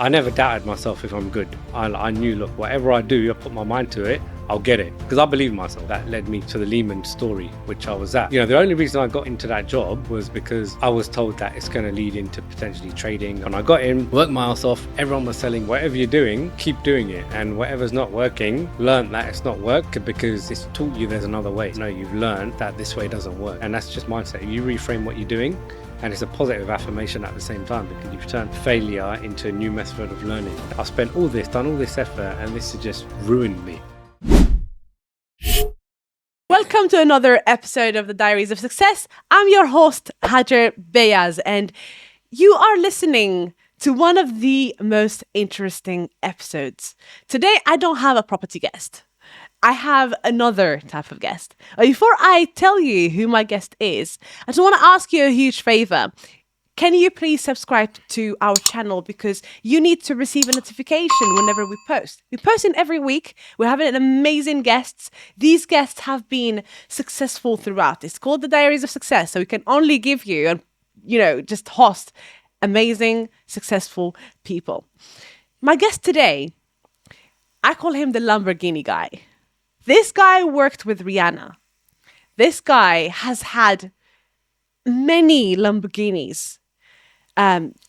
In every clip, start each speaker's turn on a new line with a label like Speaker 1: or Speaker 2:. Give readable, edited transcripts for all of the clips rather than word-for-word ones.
Speaker 1: I never doubted myself if I'm good. I knew, look, whatever I do, I put my mind to it, I'll get it. Because I believe in myself. That led me to the Lehman story, which I was at. The only reason I got into that job was because I was told that it's going to lead into potentially trading. And I got in, worked my ass off. Everyone was selling, whatever you're doing, keep doing it. And whatever's not working, learn that it's not work because it's taught you there's another way. You've learned that this way doesn't work. And that's just mindset. You reframe what you're doing, and it's a positive affirmation at the same time because you've turned failure into a new method of learning. I spent done all this effort, and this has just ruined me.
Speaker 2: Welcome to another episode of the Diaries of Success. I'm your host, Hajar Beyaz, and you are listening to one of the most interesting episodes. Today, I don't have a property guest. I have another type of guest. Before I tell you who my guest is, I just want to ask you a huge favor. Can you please subscribe to our channel because you need to receive a notification whenever we post. We post in every week. We're having amazing guests. These guests have been successful throughout. It's called the Diaries of Success. So we can only give you and, just host amazing, successful people. My guest today, I call him the Lamborghini guy. This guy worked with Rihanna. This guy has had many Lamborghinis.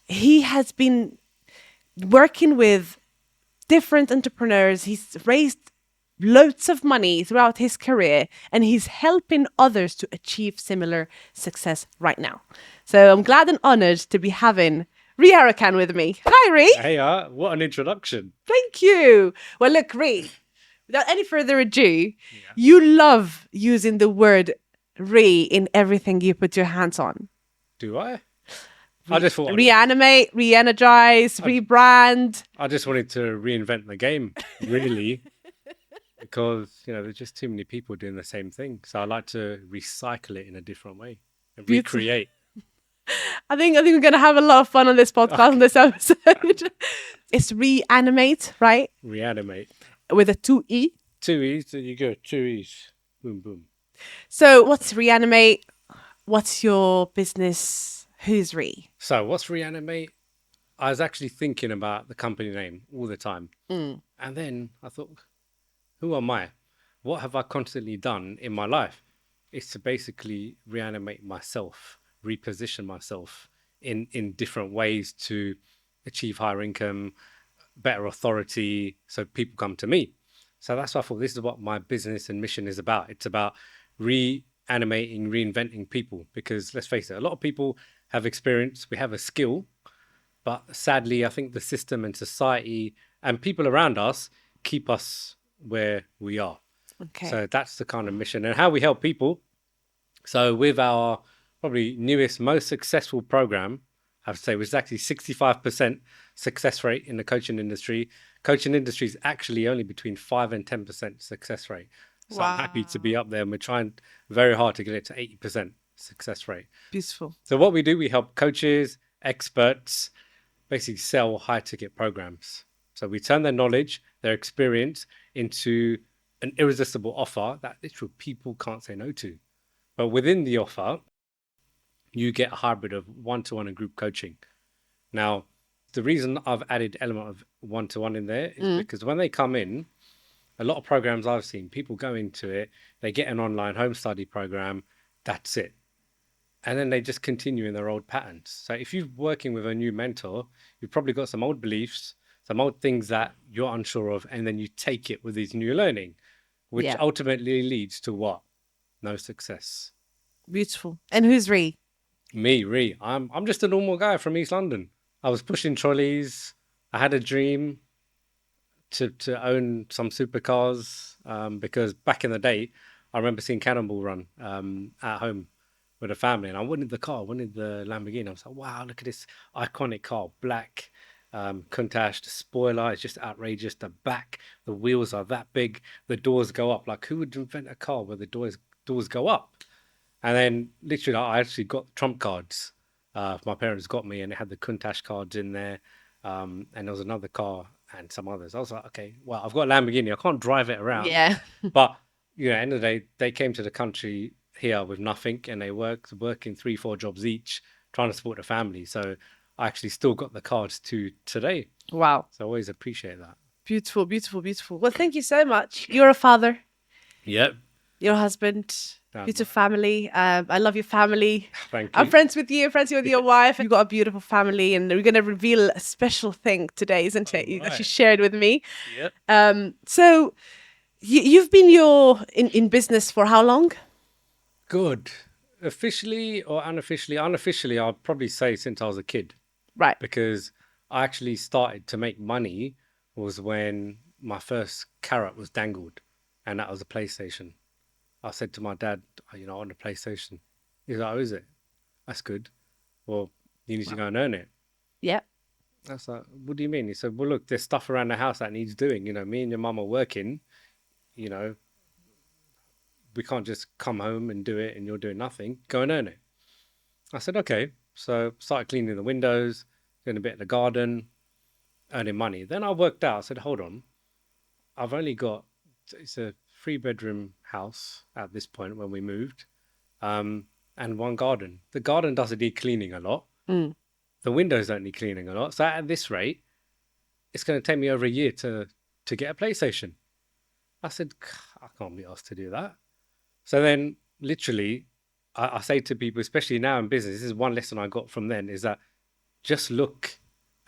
Speaker 2: He has been working with different entrepreneurs. He's raised loads of money throughout his career, and he's helping others to achieve similar success right now. So I'm glad and honored to be having Ree Hurakan with me. Hi, Ree.
Speaker 1: Hey, what an introduction.
Speaker 2: Thank you. Well, look, Ree, without any further ado, you love using the word Ree in everything you put your hands on.
Speaker 1: Do I? I just thought
Speaker 2: reanimate, re-energize, rebrand.
Speaker 1: I just wanted to reinvent the game, really, because there's just too many people doing the same thing. So I like to recycle it in a different way and recreate.
Speaker 2: I think we're gonna have a lot of fun on this podcast, on this episode. It's reanimate, right?
Speaker 1: Reanimate.
Speaker 2: With a 2E.
Speaker 1: 2 E's, there you go. 2 E's. Boom, boom.
Speaker 2: So what's reanimate? What's your business? Who's Ree?
Speaker 1: So what's Reanimate? I was actually thinking about the company name all the time. And then I thought, who am I? What have I constantly done in my life? It's to basically reanimate myself, reposition myself in different ways to achieve higher income, better authority, so people come to me. So that's why I thought this is what my business and mission is about. It's about reanimating, reinventing people, because let's face it, a lot of people have experience, we have a skill, but sadly, I think the system and society and people around us keep us where we are.
Speaker 2: Okay.
Speaker 1: So that's the kind of mission and how we help people. So with our probably newest, most successful program, I have to say, which is actually 65% success rate in the coaching industry. Coaching industry is actually only between 5 and 10% success rate. So wow. I'm happy to be up there, and we're trying very hard to get it to 80% success rate.
Speaker 2: Beautiful.
Speaker 1: So what we do, we help coaches, experts, basically sell high ticket programs. So we turn their knowledge, their experience into an irresistible offer that literally people can't say no to. But within the offer, you get a hybrid of one-to-one and group coaching. Now, the reason I've added element of one-to-one in there is because when they come in, a lot of programs I've seen, people go into it, they get an online home study program, that's it. And then they just continue in their old patterns. So if you're working with a new mentor, you've probably got some old beliefs, some old things that you're unsure of, and then you take it with this new learning, which ultimately leads to what? No success.
Speaker 2: Beautiful. And who's Ree?
Speaker 1: Me, Ree. I'm just a normal guy from East London. I was pushing trolleys. I had a dream to own some supercars because back in the day, I remember seeing Cannonball Run at home with a family, and I wanted the car, I wanted the Lamborghini. I was like, wow, look at this iconic car, black, Countach, the spoiler is just outrageous. The back, the wheels are that big, the doors go up. Like, who would invent a car where the doors go up? And then literally, I actually got trump cards. My parents got me, and it had the Countach cards in there, and there was another car and some others. I was like, okay, well, I've got a Lamborghini, I can't drive it around.
Speaker 2: Yeah.
Speaker 1: But at the end of the day, they came to the country here with nothing, and they working 3-4 jobs each, trying to support a family. So I actually still got the cards to today.
Speaker 2: Wow.
Speaker 1: So I always appreciate that.
Speaker 2: Beautiful, beautiful, beautiful. Well, thank you so much. You're a father,
Speaker 1: Yep.
Speaker 2: your husband,
Speaker 1: Damn
Speaker 2: beautiful
Speaker 1: right.
Speaker 2: family. I love your family.
Speaker 1: Thank
Speaker 2: I'm
Speaker 1: you.
Speaker 2: friends with your wife. You've got a beautiful family, and we're going to reveal a special thing today, isn't it? That you
Speaker 1: Alright.
Speaker 2: shared with me.
Speaker 1: Yep.
Speaker 2: So you've been in business for how long?
Speaker 1: Good. Officially or unofficially? Unofficially, I'll probably say since I was a kid,
Speaker 2: Right.
Speaker 1: because I actually started to make money was when my first carrot was dangled, and that was a PlayStation. I said to my dad, "Oh, I want a PlayStation." He's like, "Oh, is it? That's good. Well, you need to go and earn it."
Speaker 2: Yeah.
Speaker 1: I was like, "What do you mean?" He said, "Well, look, there's stuff around the house that needs doing. Me and your mum are working. You know, we can't just come home and do it and you're doing nothing. Go and earn it." I said, "Okay." So started cleaning the windows, doing a bit of the garden, earning money. Then I worked out, I said, hold on, I've only got, it's a 3-bedroom house at this point when we moved, and one garden. The garden doesn't need cleaning a lot.
Speaker 2: Mm.
Speaker 1: The windows don't need cleaning a lot. So at this rate, it's going to take me over a year to get a PlayStation. I said, I can't be asked to do that. So then literally, I say to people, especially now in business, this is one lesson I got from then, is that just look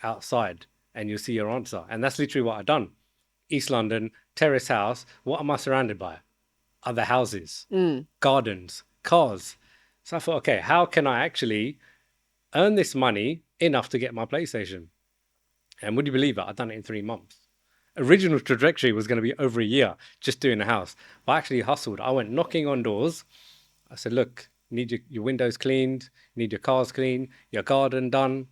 Speaker 1: outside and you'll see your answer. And that's literally what I've done. East London, terrace house. What am I surrounded by? Other houses, gardens, cars. So I thought, okay, how can I actually earn this money enough to get my PlayStation? And would you believe it? I've done it in 3 months. Original trajectory was going to be over a year just doing the house. But I actually hustled. I went knocking on doors. I said, look, you need your windows cleaned, you need your cars cleaned, your garden done.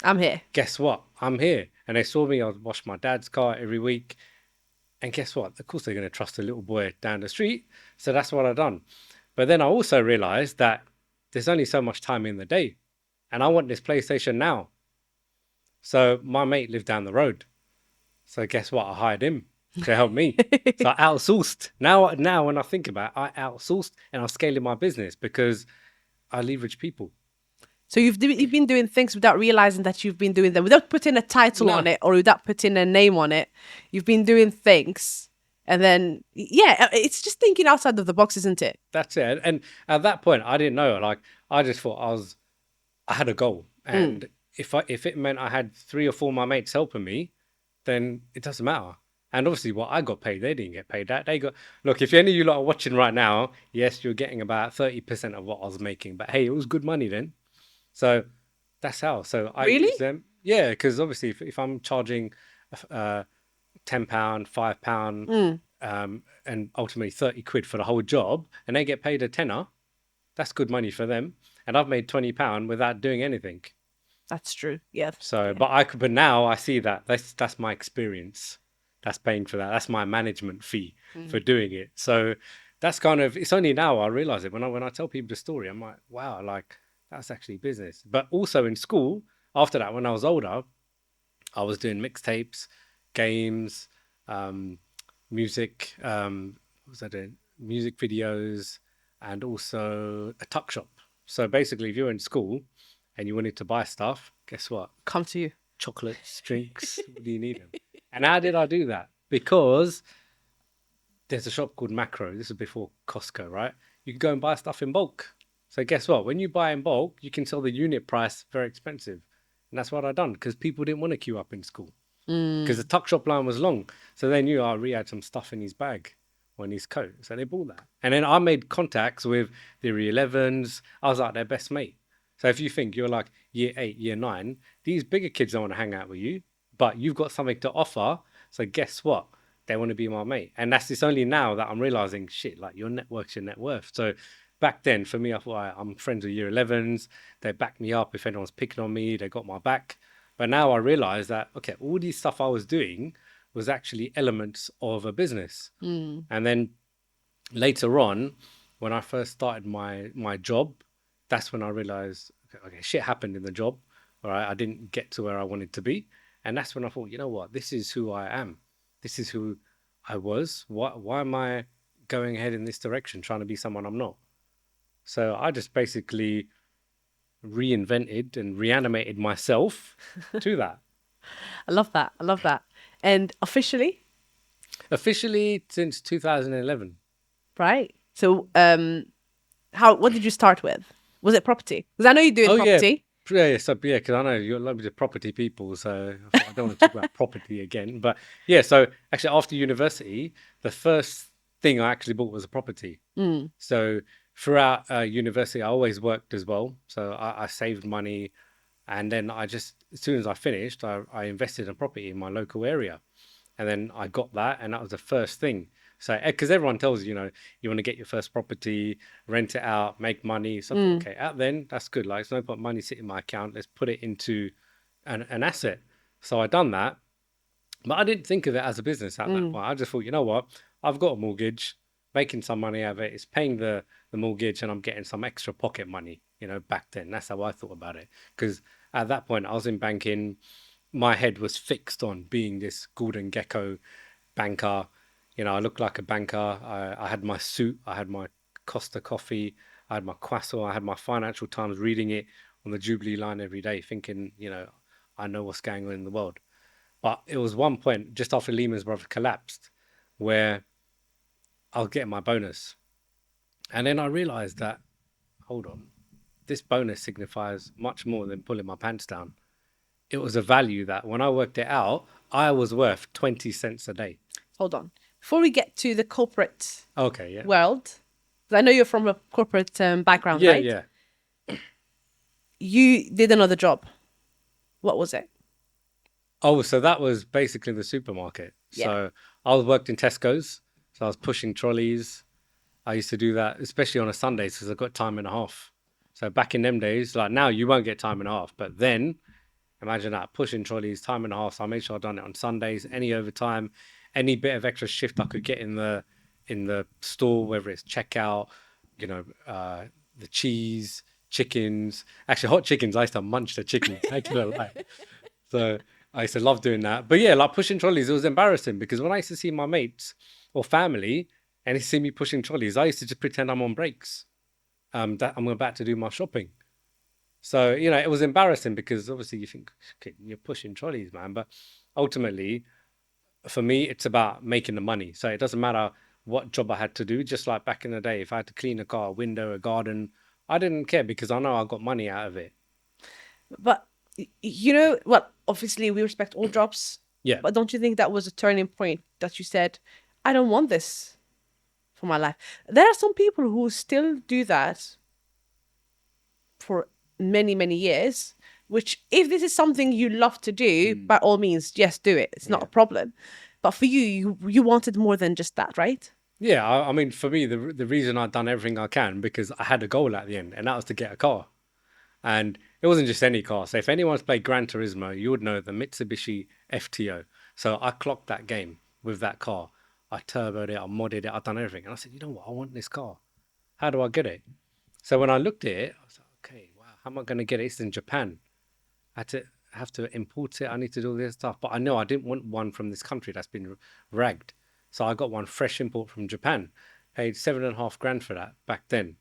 Speaker 2: I'm here.
Speaker 1: Guess what? I'm here. And they saw me. I would wash my dad's car every week. And guess what? Of course, they're going to trust a little boy down the street. So that's what I've done. But then I also realized that there's only so much time in the day. And I want this PlayStation now. So my mate lived down the road. So guess what? I hired him to help me. So I outsourced. Now when I think about it, I outsourced and I'm scaling my business because I leverage people.
Speaker 2: So you've been doing things without realizing that you've been doing them, without putting a title
Speaker 1: No.
Speaker 2: on it or without putting a name on it. You've been doing things, and then it's just thinking outside of the box, isn't it?
Speaker 1: That's it. And at that point, I didn't know. Like, I just thought I had a goal, and if it meant I had 3 or 4 of my mates helping me, then it doesn't matter. And obviously, what I got paid, they didn't get paid that. They got, look, if any of you lot are watching right now, yes, you're getting about 30% of what I was making, but hey, it was good money then. So that's how. So I
Speaker 2: Really?
Speaker 1: use them, yeah, because obviously, if I'm charging £10, £5, and ultimately 30 quid for the whole job, and they get paid a tenner, that's good money for them. And I've made £20 without doing anything.
Speaker 2: That's true. Yeah.
Speaker 1: So, but now I see that that's my experience. That's paying for that. That's my management fee for doing it. So that's kind of, it's only now I realize it when I tell people the story. I'm like, wow, like that's actually business. But also in school, after that, when I was older, I was doing mixtapes, games, music. What was I doing? Music videos, and also a tuck shop. So basically, if you're in school and you wanted to buy stuff, guess what?
Speaker 2: Come to you.
Speaker 1: Chocolates, drinks. What do you need them? And how did I do that? Because there's a shop called Macro. This is before Costco, right? You can go and buy stuff in bulk. So guess what? When you buy in bulk, you can sell the unit price very expensive. And that's what I done because people didn't want to queue up in school because the tuck shop line was long. So they knew Ree had some stuff in his bag or in his coat. So they bought that. And then I made contacts with the Re11s. I was like their best mate. So if you think you're like year 8, year 9, these bigger kids don't want to hang out with you, but you've got something to offer. So guess what? They want to be my mate. And it's only now that I'm realizing, shit, like your network's your net worth. So back then, for me, I thought I'm friends with year 11s. They back me up. If anyone's picking on me, they got my back. But now I realize that, okay, all these stuff I was doing was actually elements of a business. And then later on, when I first started my job, that's when I realized, okay, shit happened in the job. All right, I didn't get to where I wanted to be. And that's when I thought, you know what, this is who I am. This is who I was. Why am I going ahead in this direction, trying to be someone I'm not? So I just basically reinvented and reanimated myself to that.
Speaker 2: I love that. I love that. And officially,
Speaker 1: Officially since 2011.
Speaker 2: right? So, what did you start with? Was it property? Because I know you're doing
Speaker 1: Oh yeah,
Speaker 2: property.
Speaker 1: yeah. So yeah, because I know you're loads of property people, so I thought I don't want to talk about property again. But yeah, so actually after university, the first thing I actually bought was a property.
Speaker 2: Mm,
Speaker 1: So throughout university, I always worked as well. So I saved money, and then I just as soon as I finished, I invested in property in my local area. And then I got that, and that was the first thing. So, because everyone tells you, you know, you want to get your first property, rent it out, make money. So I thought,
Speaker 2: mm,
Speaker 1: okay, out then that's good. Like, it's no point money sitting in my account. Let's put it into an asset. So I done that, but I didn't think of it as a business at that
Speaker 2: mm.
Speaker 1: point. I just thought, you know what, I've got a mortgage, making some money out of it. It's paying the mortgage, and I'm getting some extra pocket money. You know, back then that's how I thought about it. Because at that point I was in banking, my head was fixed on being this golden gecko banker. You know, I looked like a banker. I had my suit, I had my Costa coffee, I had my croissant, I had my Financial Times, reading it on the Jubilee line every day, thinking, you know, I know what's going on in the world. But it was one point just after Lehman Brothers collapsed where I was getting my bonus. And then I realized that, hold on, this bonus signifies much more than pulling my pants down. It was a value that when I worked it out, I was worth 20 cents a day.
Speaker 2: Hold on. Before we get to the corporate
Speaker 1: Okay, yeah.
Speaker 2: world, 'cause I know you're from a corporate background,
Speaker 1: Yeah,
Speaker 2: right?
Speaker 1: yeah.
Speaker 2: You did another job. What was it?
Speaker 1: Oh, so that was basically the supermarket.
Speaker 2: Yeah.
Speaker 1: So I was worked in Tesco's. So I was pushing trolleys. I used to do that, especially on a Sunday, because I got time and a half. So back in them days, like now you won't get time and a half, but then imagine that pushing trolleys, time and a half. So I made sure I done it on Sundays, any overtime, any bit of extra shift I could get in the store, whether it's checkout, you know, the cheese, chickens. Actually, hot chickens. I used to munch the chickens. I can't lie. So I used to love doing that. But yeah, like pushing trolleys, it was embarrassing because when I used to see my mates or family and they see me pushing trolleys, I used to just pretend I'm on breaks. That I'm about to do my shopping. So, you know, it was embarrassing because obviously you think, okay, you're pushing trolleys, man. But ultimately, for me, it's about making the money. So it doesn't matter what job I had to do. Just like back in the day, if I had to clean a car, a window, a garden, I didn't care because I know I got money out of it.
Speaker 2: But you know, well, obviously we respect all jobs,
Speaker 1: Yeah.
Speaker 2: but don't you think that was a turning point that you said, I don't want this for my life? There are some people who still do that for many, many years, which if this is something you love to do, by all means, yes, do it. It's not a
Speaker 1: Yeah.
Speaker 2: problem. But for you wanted more than just that, right?
Speaker 1: Yeah. I mean, for me, the reason I'd done everything I can because I had a goal at the end, and that was to get a car. And it wasn't just any car. So if anyone's played Gran Turismo, you would know the Mitsubishi FTO. So I clocked that game with that car. I turboed it, I modded it, I've done everything. And I said, you know what? I want this car. How do I get it? So when I looked at it, I was like, okay, wow, how am I going to get it? It's in Japan. I had to have to import it. I need to do all this stuff. But I know I didn't want one from this country that's been ragged. So I got one fresh import from Japan. Paid 7.5 grand for that back then.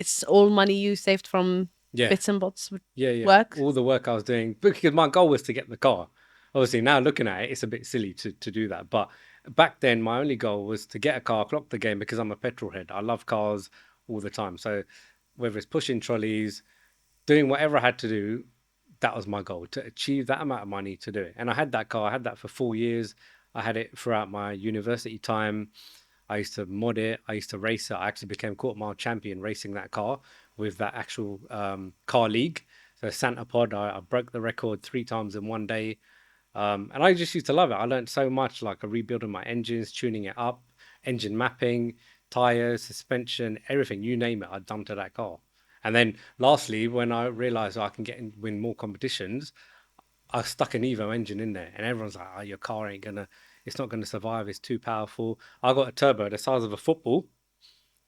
Speaker 2: It's all money you saved from
Speaker 1: Yeah.
Speaker 2: bits and bots with
Speaker 1: Yeah.
Speaker 2: work.
Speaker 1: All the work I was doing because my goal was to get the car. Obviously, now looking at it, it's a bit silly to do that. But back then, my only goal was to get a car, clock the game because I'm a petrol head. I love cars all the time. So whether it's pushing trolleys, doing whatever I had to do, that was my goal to achieve that amount of money to do it. And I had that car. I had that for 4 years. I had it throughout my university time. I used to mod it. I used to race it. I actually became quarter mile champion racing that car with that actual car league. So Santa Pod, I broke the record 3 times in one day. And I just used to love it. I learned so much, like rebuilding my engines, tuning it up, engine mapping, tires, suspension, everything, you name it, I'd done to that car. And then lastly, when I realized I can win more competitions, I stuck an Evo engine in there, and everyone's like, "Oh, your car ain't gonna, it's not gonna survive. It's too powerful." I got a turbo the size of a football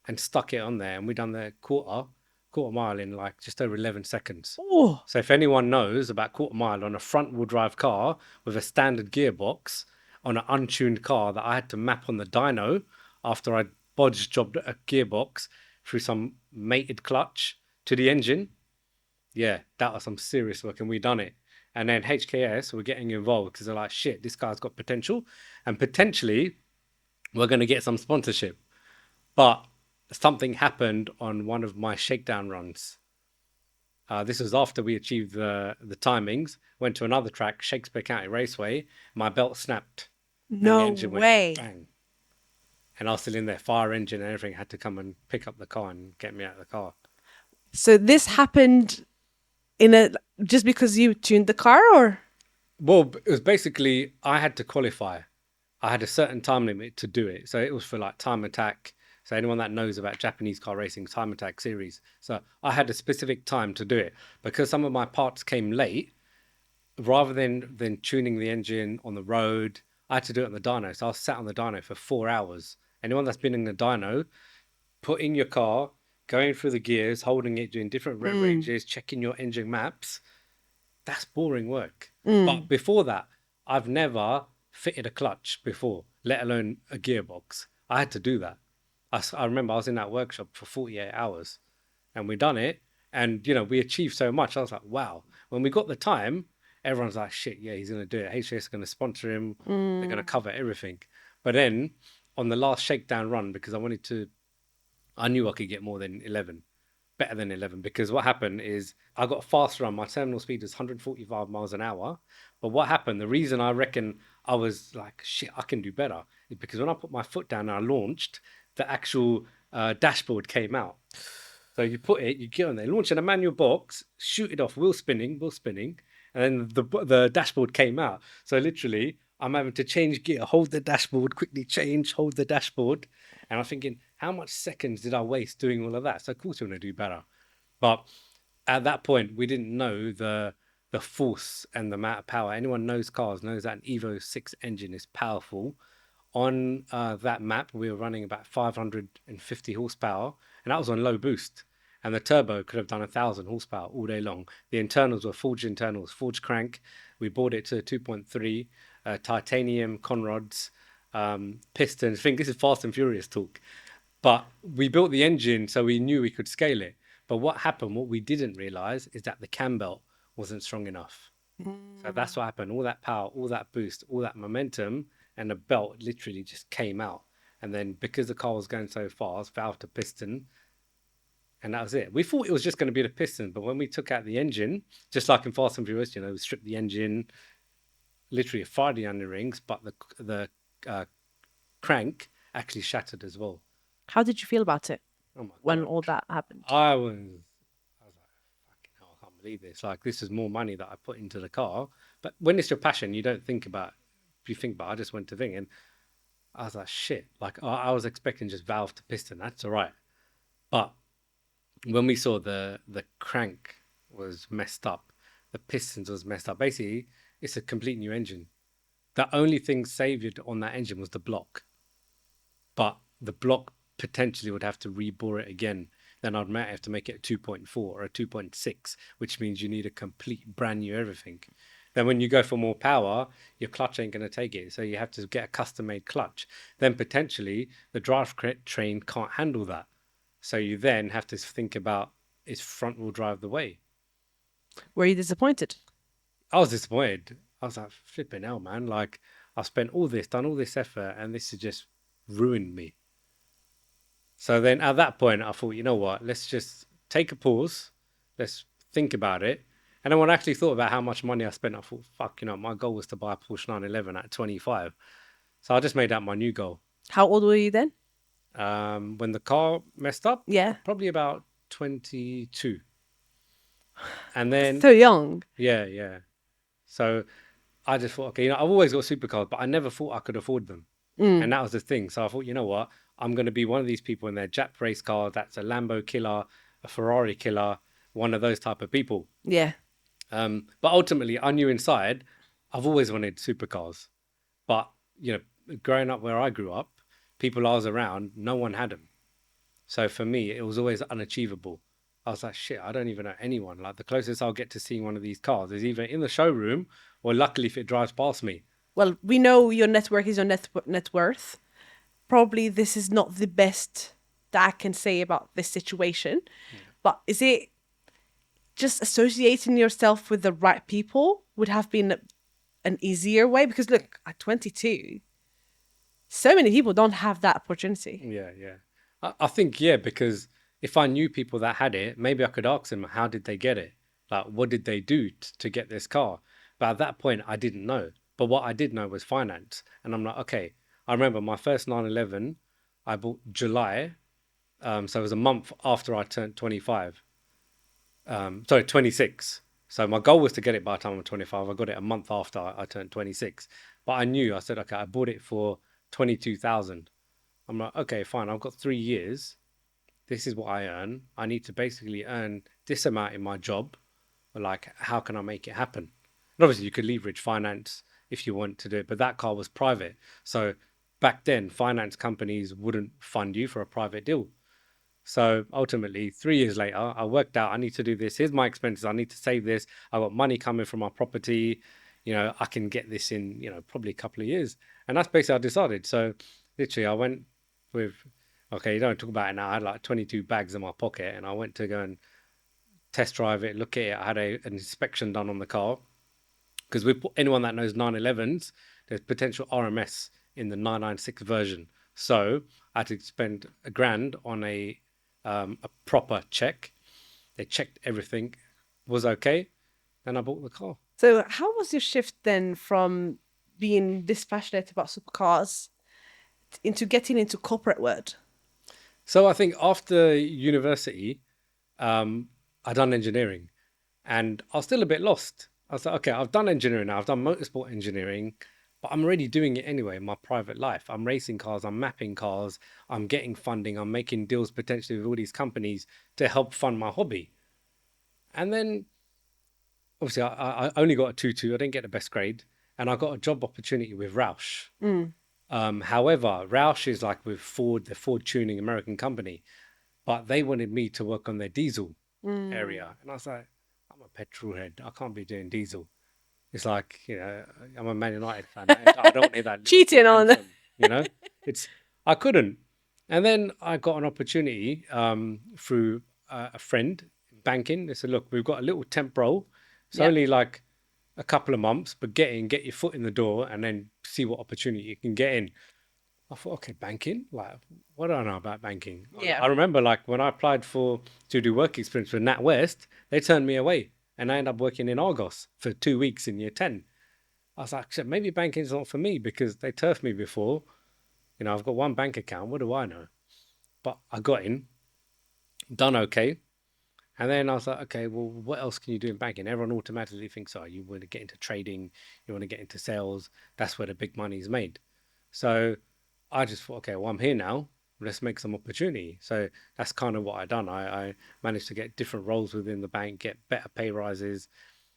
Speaker 1: and stuck it on there, and we done the quarter mile in like just over 11 seconds.
Speaker 2: Oh,
Speaker 1: So if anyone knows about quarter mile on a front wheel drive car with a standard gearbox on an untuned car that I had to map on the dyno after I bodged jobbed a gearbox through some mated clutch to the engine, Yeah, that was some serious work, and we done it. And then HKS were getting involved because they're like, shit, this guy's got potential, and potentially we're going to get some sponsorship. But something happened on one of my shakedown runs. This was after we achieved the timings. Went to another track, Shakespeare County Raceway. My belt snapped, and the
Speaker 2: No
Speaker 1: engine went
Speaker 2: way.
Speaker 1: bang. And I was still in there, fire engine and everything. Had to come and pick up the car and get me out of the car.
Speaker 2: So this happened just because you tuned the car, or?
Speaker 1: Well, it was basically I had to qualify. I had a certain time limit to do it. So it was for like time attack. So anyone that knows about Japanese car racing, time attack series. So I had a specific time to do it because some of my parts came late. Rather than tuning the engine on the road, I had to do it on the dyno. So I was sat on the dyno for 4 hours. Anyone that's been in the dyno, putting your car, going through the gears, holding it, doing different rev ranges, checking your engine maps, that's boring work. But before that, I've never fitted a clutch before, let alone a gearbox. I had to do that. I remember I was in that workshop for 48 hours and we done it. And, we achieved so much. I was like, wow. When we got the time, everyone's like, shit, yeah, he's going to do it. HCS is going to sponsor him. They're going to cover everything. But then on the last shakedown run, because I knew I could get more than 11, better than 11, because what happened is I got a fast run. My terminal speed was 145 miles an hour. But what happened, the reason I reckon I was like, shit, I can do better, is because when I put my foot down and I launched, the actual dashboard came out. So you put it, you get on there, launch in a manual box, shoot it off, wheel spinning, and then the dashboard came out. So literally, I'm having to change gear, hold the dashboard, quickly change, hold the dashboard, and I'm thinking, how much seconds did I waste doing all of that? So of course, we're going to do better. But at that point, we didn't know the force and the amount of power. Anyone knows cars knows that an Evo 6 engine is powerful. On that map, we were running about 550 horsepower, and that was on low boost. And the turbo could have done 1,000 horsepower all day long. The internals were forged internals, forged crank. We brought it to 2.3, titanium conrods, pistons. I think this is Fast and Furious talk. But we built the engine so we knew we could scale it. But what happened, what we didn't realize is that the cam belt wasn't strong enough. So that's what happened. All that power, all that boost, all that momentum, and the belt literally just came out. And then because the car was going so fast, valve to piston, and that was it. We thought it was just going to be the piston, but when we took out the engine, just like in Fast and Furious, we stripped the engine, literally fired the onion rings, but the crank actually shattered as well.
Speaker 2: How did you feel about it
Speaker 1: Oh my
Speaker 2: when
Speaker 1: god!
Speaker 2: all that happened?
Speaker 1: I was like, fucking hell, I can't believe this. Like, this is more money that I put into the car. But when it's your passion, you don't think about. You think about. I just went to thing, and I was like, shit. Like, I was expecting just valve to piston. That's all right. But when we saw the crank was messed up, the pistons was messed up. Basically, it's a complete new engine. The only thing saved on that engine was the block, but the block potentially would have to rebore it again. Then I'd might have to make it a 2.4 or a 2.6, which means you need a complete brand new everything. Then when you go for more power, your clutch ain't going to take it. So you have to get a custom made clutch. Then potentially the drivetrain can't handle that. So you then have to think about, is front wheel drive the way?
Speaker 2: Were you disappointed?
Speaker 1: I was disappointed. I was like, flipping hell, man. Like, I've spent all this, done all this effort, and this has just ruined me. So then at that point, I thought, you know what? Let's just take a pause. Let's think about it. And then when I actually thought about how much money I spent, I thought, fuck, my goal was to buy a Porsche 911 at 25. So I just made that my new goal.
Speaker 2: How old were you then?
Speaker 1: When the car messed up,
Speaker 2: Yeah.
Speaker 1: probably about 22. And then,
Speaker 2: So young.
Speaker 1: yeah. So I just thought, okay, I've always got supercars, but I never thought I could afford them. And that was the thing. So I thought, you know what? I'm going to be one of these people in their Jap race car that's a Lambo killer, a Ferrari killer, one of those type of people.
Speaker 2: Yeah.
Speaker 1: But ultimately, I knew inside, I've always wanted supercars. But, growing up where I grew up, people I was around, no one had them. So for me, it was always unachievable. I was like, shit, I don't even know anyone. Like, the closest I'll get to seeing one of these cars is either in the showroom or luckily if it drives past me.
Speaker 2: Well, we know your network is your net worth. Probably this is not the best that I can say about this situation. But is it just associating yourself with the right people would have been an easier way. Because look, at 22, so many people don't have that opportunity.
Speaker 1: Yeah, yeah. I think, yeah, because if I knew people that had it, maybe I could ask them, how did they get it? Like, what did they do to get this car? But at that point, I didn't know. But what I did know was finance. And I'm like, okay, I remember my first 911, I bought July. So it was a month after I turned 25. Sorry, 26. So my goal was to get it by the time I'm 25. I got it a month after I turned 26. But I knew, I said, okay, I bought it for 22,000. I'm like, okay, fine. I've got 3 years. This is what I earn. I need to basically earn this amount in my job. But like, how can I make it happen? And obviously, you could leverage finance if you want to do it, but that car was private. So back then, finance companies wouldn't fund you for a private deal. So ultimately, 3 years later, I worked out I need to do this. Here's my expenses. I need to save this. I got money coming from my property. I can get this in, probably a couple of years. And that's basically how I decided. So literally, I went with, okay, you don't talk about it now. I had like 22 bags in my pocket and I went to go and test drive it, look at it. I had an inspection done on the car because with anyone that knows 911s, there's potential RMS in the 996 version. So I had to spend $1,000 on a proper check. They checked everything was okay. Then I bought the car.
Speaker 2: So, how was your shift then from being this passionate about supercars into getting into corporate world?
Speaker 1: So I think after university, I done engineering and I was still a bit lost. I was like, okay, I've done engineering now. I've done motorsport engineering, but I'm already doing it anyway in my private life. I'm racing cars, I'm mapping cars, I'm getting funding, I'm making deals potentially with all these companies to help fund my hobby. And then obviously I only got a 2-2. I didn't get the best grade. And I got a job opportunity with Roush. However, Roush is like with Ford, the Ford tuning American company, but they wanted me to work on their diesel area. And I was like, I'm a petrol head. I can't be doing diesel. It's like, I'm a Man United fan. I don't need that
Speaker 2: Cheating
Speaker 1: Liverpool
Speaker 2: on
Speaker 1: anthem, It's I couldn't. And then I got an opportunity through a friend in banking. They said, look, we've got a little temp role. It's
Speaker 2: Yeah.
Speaker 1: only like a couple of months, but get your foot in the door and then see what opportunity you can get in. I thought, okay, banking? Like, what do I know about banking?
Speaker 2: Yeah.
Speaker 1: I remember like when I applied to do work experience with NatWest, they turned me away and I ended up working in Argos for 2 weeks in year 10. I was like, shit, maybe banking's not for me because they turfed me before. I've got one bank account. What do I know? But I got in, done okay. And then I was like, okay, well, what else can you do in banking? Everyone automatically thinks, oh, you want to get into trading, you want to get into sales. That's where the big money is made. So I just thought, okay, well, I'm here now. Let's make some opportunity. So that's kind of what I done. I managed to get different roles within the bank, get better pay rises.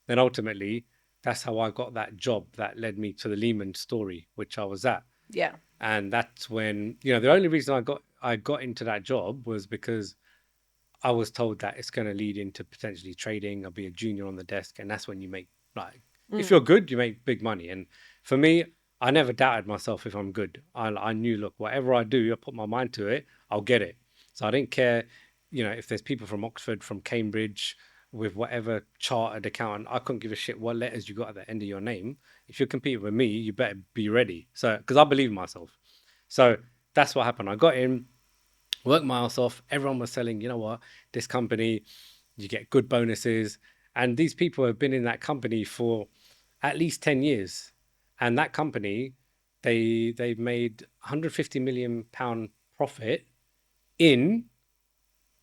Speaker 1: Then ultimately, that's how I got that job that led me to the Lehman story, which I was at.
Speaker 2: Yeah.
Speaker 1: And that's when, the only reason I got into that job was because I was told that it's going to lead into potentially trading. I'll be a junior on the desk, and that's when you make like if you're good, you make big money. And for me, I never doubted myself if I'm good. I knew, look, whatever I do, I put my mind to it, I'll get it. So I didn't care, if there's people from Oxford, from Cambridge, with whatever chartered accountant. I couldn't give a shit what letters you got at the end of your name. If you're competing with me, you better be ready. So because I believe in myself. So that's what happened. I got in, worked my ass off. Everyone was selling, you know what, this company, you get good bonuses. And these people have been in that company for at least 10 years. And that company, they've made 150 million pound profit in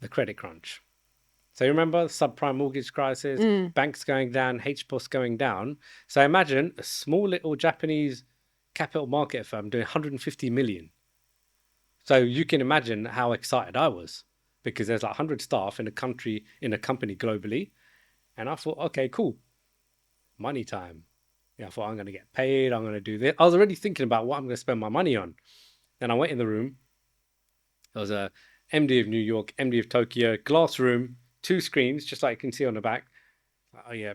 Speaker 1: the credit crunch. So you remember subprime mortgage crisis, banks going down, HPOS going down. So imagine a small little Japanese capital market firm doing 150 million. So you can imagine how excited I was because there's like 100 staff in a company globally. And I thought, okay, cool. Money time. I thought I'm going to get paid. I'm going to do this. I was already thinking about what I'm going to spend my money on. Then I went in the room. There was a MD of New York, MD of Tokyo, glass room, 2 screens, just like you can see on the back. Oh yeah,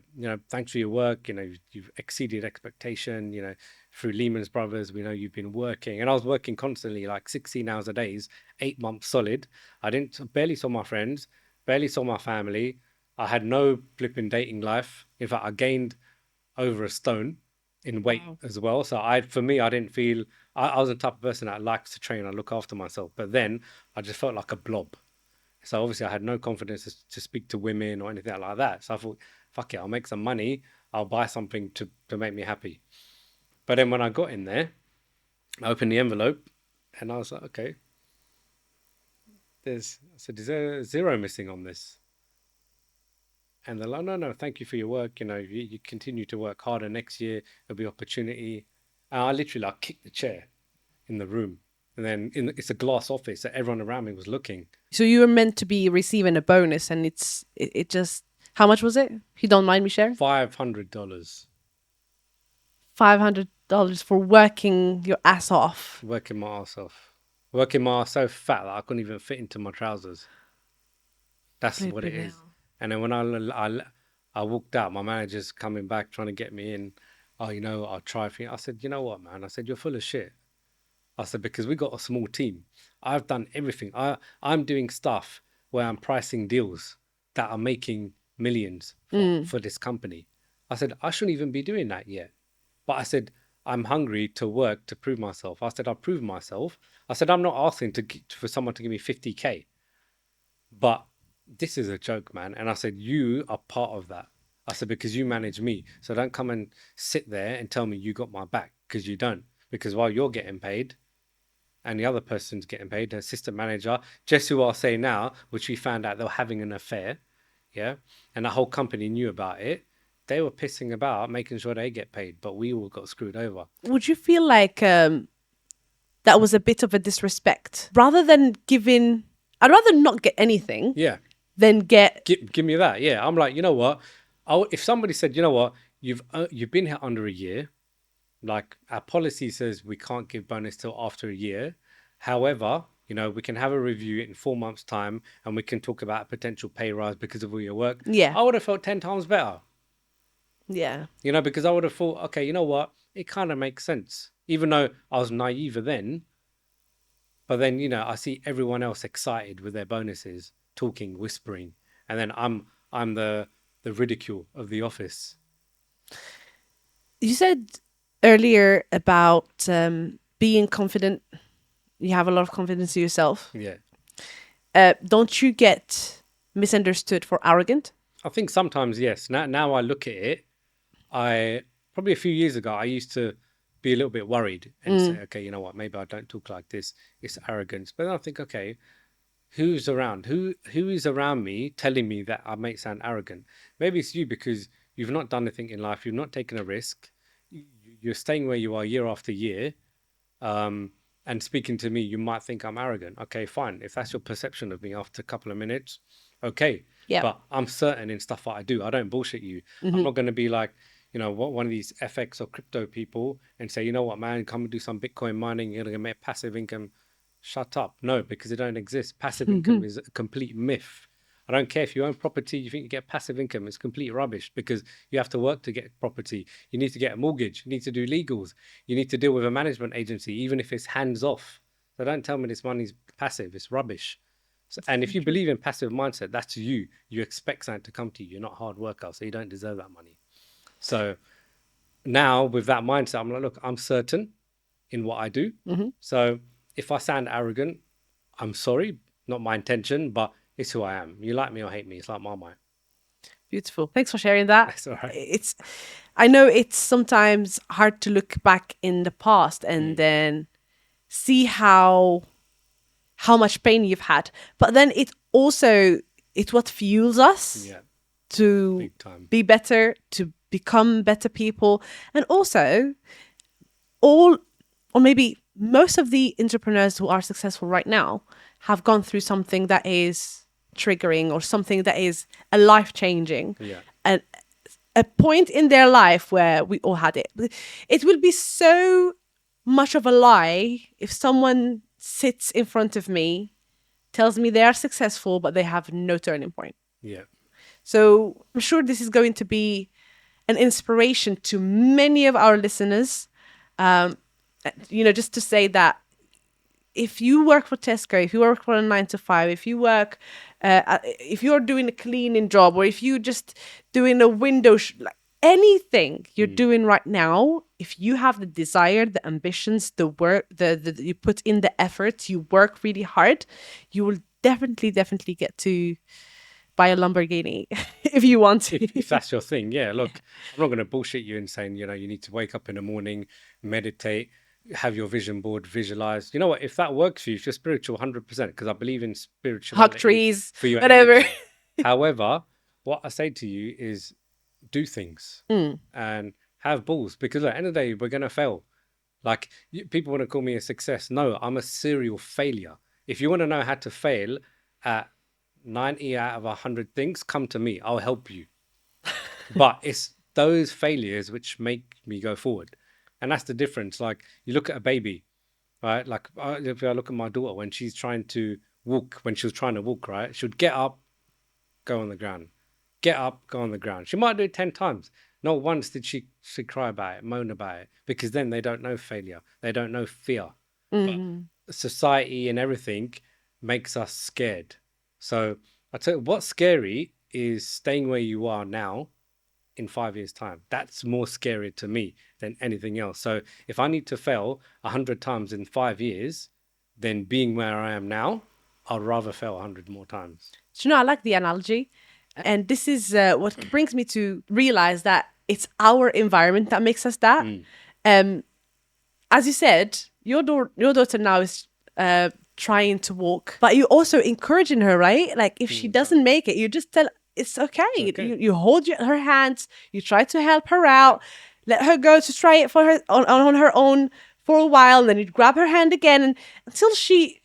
Speaker 1: thanks for your work. You've exceeded expectation. Through Lehman's Brothers, we know you've been working, and I was working constantly, like 16 hours a day, 8 months solid. I barely saw my friends, barely saw my family. I had no flipping dating life. In fact, I gained over a stone in weight
Speaker 2: Wow.
Speaker 1: as well. So for me, I didn't feel, I was the type of person that likes to train and look after myself. But then I just felt like a blob. So obviously I had no confidence to speak to women or anything like that. So I thought, fuck it, I'll make some money. I'll buy something to make me happy. But then when I got in there, I opened the envelope and I was like, okay, I said, is there a zero missing on this? And they're like, no, no, thank you for your work. You continue to work harder next year. There'll be opportunity. And I literally like kicked the chair in the room. And then it's a glass office, so everyone around me was looking.
Speaker 2: So you were meant to be receiving a bonus, and it just, how much was it? If you don't mind me sharing.
Speaker 1: $500
Speaker 2: $500 for working your ass off.
Speaker 1: working my ass off. Working my ass so fat that I couldn't even fit into my trousers. That's what it
Speaker 2: Flipping
Speaker 1: is.
Speaker 2: hell.
Speaker 1: And then when I walked out, my manager's coming back trying to get me in. Oh, I'll try for you. I said, you know what, man? I said, you're full of shit. I said, because we got a small team. I've done everything. I'm doing stuff where I'm pricing deals that are making millions for this company. I said, I shouldn't even be doing that yet. But I said, I'm hungry to work to prove myself. I said, I'll prove myself. I said, I'm not asking for someone to give me 50K. But this is a joke, man. And I said, you are part of that. I said, because you manage me. So don't come and sit there and tell me you got my back, because you don't. Because while you're getting paid and the other person's getting paid, the assistant manager, just who I'll say now, which we found out they were having an affair. Yeah. And the whole company knew about it. They were pissing about, making sure they get paid, but we all got screwed over.
Speaker 2: Would you feel like that was a bit of a disrespect? Rather than giving, I'd rather not get anything
Speaker 1: Yeah.
Speaker 2: than get.
Speaker 1: Give me that. Yeah. I'm like, you know what? If somebody said, you know what, you've been here under a year, like our policy says we can't give bonus till after a year. However, we can have a review in 4 months' time and we can talk about a potential pay rise because of all your work.
Speaker 2: Yeah.
Speaker 1: I would have felt 10 times better,
Speaker 2: Yeah.
Speaker 1: because I would have thought, okay, you know what? It kind of makes sense. Even though I was naive then, but then, I see everyone else excited with their bonuses, talking, whispering, and then I'm the ridicule of the office.
Speaker 2: You said earlier about being confident. You have a lot of confidence in yourself.
Speaker 1: Yeah.
Speaker 2: Don't you get misunderstood for arrogant?
Speaker 1: I think sometimes, yes. Now I look at it, I probably a few years ago, I used to be a little bit worried and say, okay, you know what, maybe I don't talk like this. It's arrogance. But then I think, okay, who's around? Who is around me telling me that I may sound arrogant? Maybe it's you, because you've not done anything in life. You've not taken a risk. You're staying where you are year after year. And speaking to me, you might think I'm arrogant. Okay, fine. If that's your perception of me after a couple of minutes, okay.
Speaker 2: Yeah.
Speaker 1: But I'm certain in stuff that I do. I don't bullshit you. I'm not going to be like, one of these FX or crypto people and say, you know what, man, come and do some Bitcoin mining. You're going to make passive income. Shut up. No, because it don't exist. Passive income is a complete myth. I don't care if you own property, you think you get passive income. It's complete rubbish, because you have to work to get property. You need to get a mortgage. You need to do legals. You need to deal with a management agency, even if it's hands off. So don't tell me this money's passive. It's rubbish. And if you believe in passive mindset, that's you. You expect something to come to you. You're not a hard worker, so you don't deserve that money. So now with that mindset, I'm like, look, I'm certain in what I do. So if I sound arrogant, I'm sorry, not my intention, but it's who I am. You like me or hate me, it's like Marmite.
Speaker 2: Beautiful. Thanks for sharing that.
Speaker 1: That's all right.
Speaker 2: I know it's sometimes hard to look back in the past and then see how much pain you've had, but then it's what fuels us
Speaker 1: Yeah,
Speaker 2: to
Speaker 1: big time.
Speaker 2: be better, to become better people. And also or maybe most of the entrepreneurs who are successful right now have gone through something that is triggering or something that is a life-changing.
Speaker 1: Yeah.
Speaker 2: And a point in their life where we all had it. It will be so much of a lie if someone sits in front of me, tells me they are successful, but they have no turning point.
Speaker 1: Yeah.
Speaker 2: So I'm sure this is going to be an inspiration to many of our listeners. Just to say that if you work for Tesco, if you work for a 9 to 5, if you work, if you're doing a cleaning job, or if you just doing a window, like anything you're doing right now, if you have the desire, the ambitions, the work, the you put in the effort, you work really hard, you will definitely get to buy a Lamborghini if you want to.
Speaker 1: If that's your thing, yeah. Look, I'm not going to bullshit you and saying, you know, you need to wake up in the morning, meditate, have your vision board, visualize. You know what? If that works for you, if you're spiritual, 100%, because I believe in
Speaker 2: Hug
Speaker 1: spirituality
Speaker 2: trees,
Speaker 1: for your
Speaker 2: whatever.
Speaker 1: energy. However, what I say to you is do things and have balls, because at the end of the day, we're going to fail. Like people want to call me a success. No, I'm a serial failure. If you want to know how to fail at 90 out of 100 things, come to me. I'll help you. But it's those failures which make me go forward. And that's the difference. Like you look at a baby, right? Like if I look at my daughter, when she's trying to walk, when she was trying to walk, right? She would get up, go on the ground. Get up, go on the ground. She might do it 10 times. Not once did she cry about it, moan about it, because then they don't know failure. They don't know fear. But society and everything makes us scared. So I tell you, what's scary is staying where you are now in 5 years' time. That's more scary to me than anything else. So if I need to fail 100 times in 5 years, then being where I am now, I'd rather fail 100 more times.
Speaker 2: Do you know, I like the analogy. And this is what brings me to realize that it's our environment that makes us that. As you said, your daughter now is trying to walk, but you're also encouraging her, right? Like if she doesn't make it, you just tell it's okay. You hold her hands, you try to help her out, let her go to try it for her on her own for a while, and then you grab her hand again, and until she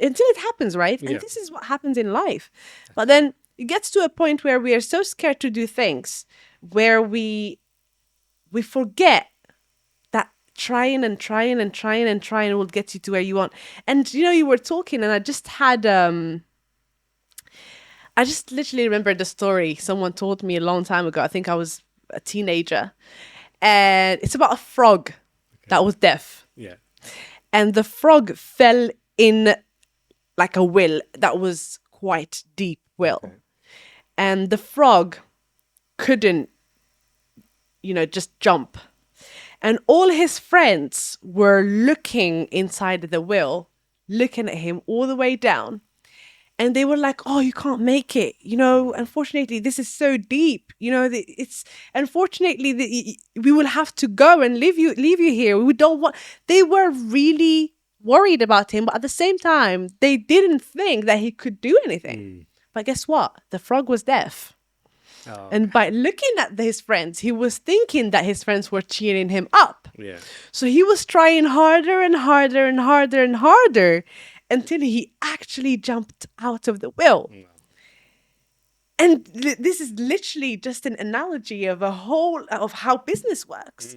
Speaker 2: until it happens, right? And this is what happens in life. But then it gets to a point where we are so scared to do things where we forget that trying will get you to where you want. And you know, you were talking, and I just had I just literally remembered the story someone told me a long time ago. I think I was a teenager, and it's about a frog that was deaf.
Speaker 1: Yeah.
Speaker 2: And the frog fell in like a well that was quite deep well. Okay. And the frog couldn't, you know, just jump. And all his friends were looking inside the well, looking at him all the way down. And they were like, oh, you can't make it. You know, unfortunately, this is so deep. You know, it's unfortunately, we will have to go and leave you here. We don't want, they were really worried about him. But at the same time, they didn't think that he could do anything. But guess what? The frog was deaf. Oh, okay. And by looking at his friends, he was thinking that his friends were cheering him up. Yeah. So he was trying harder and harder and harder and harder until he actually jumped out of the well. Wow. And this is literally just an analogy of of how business works.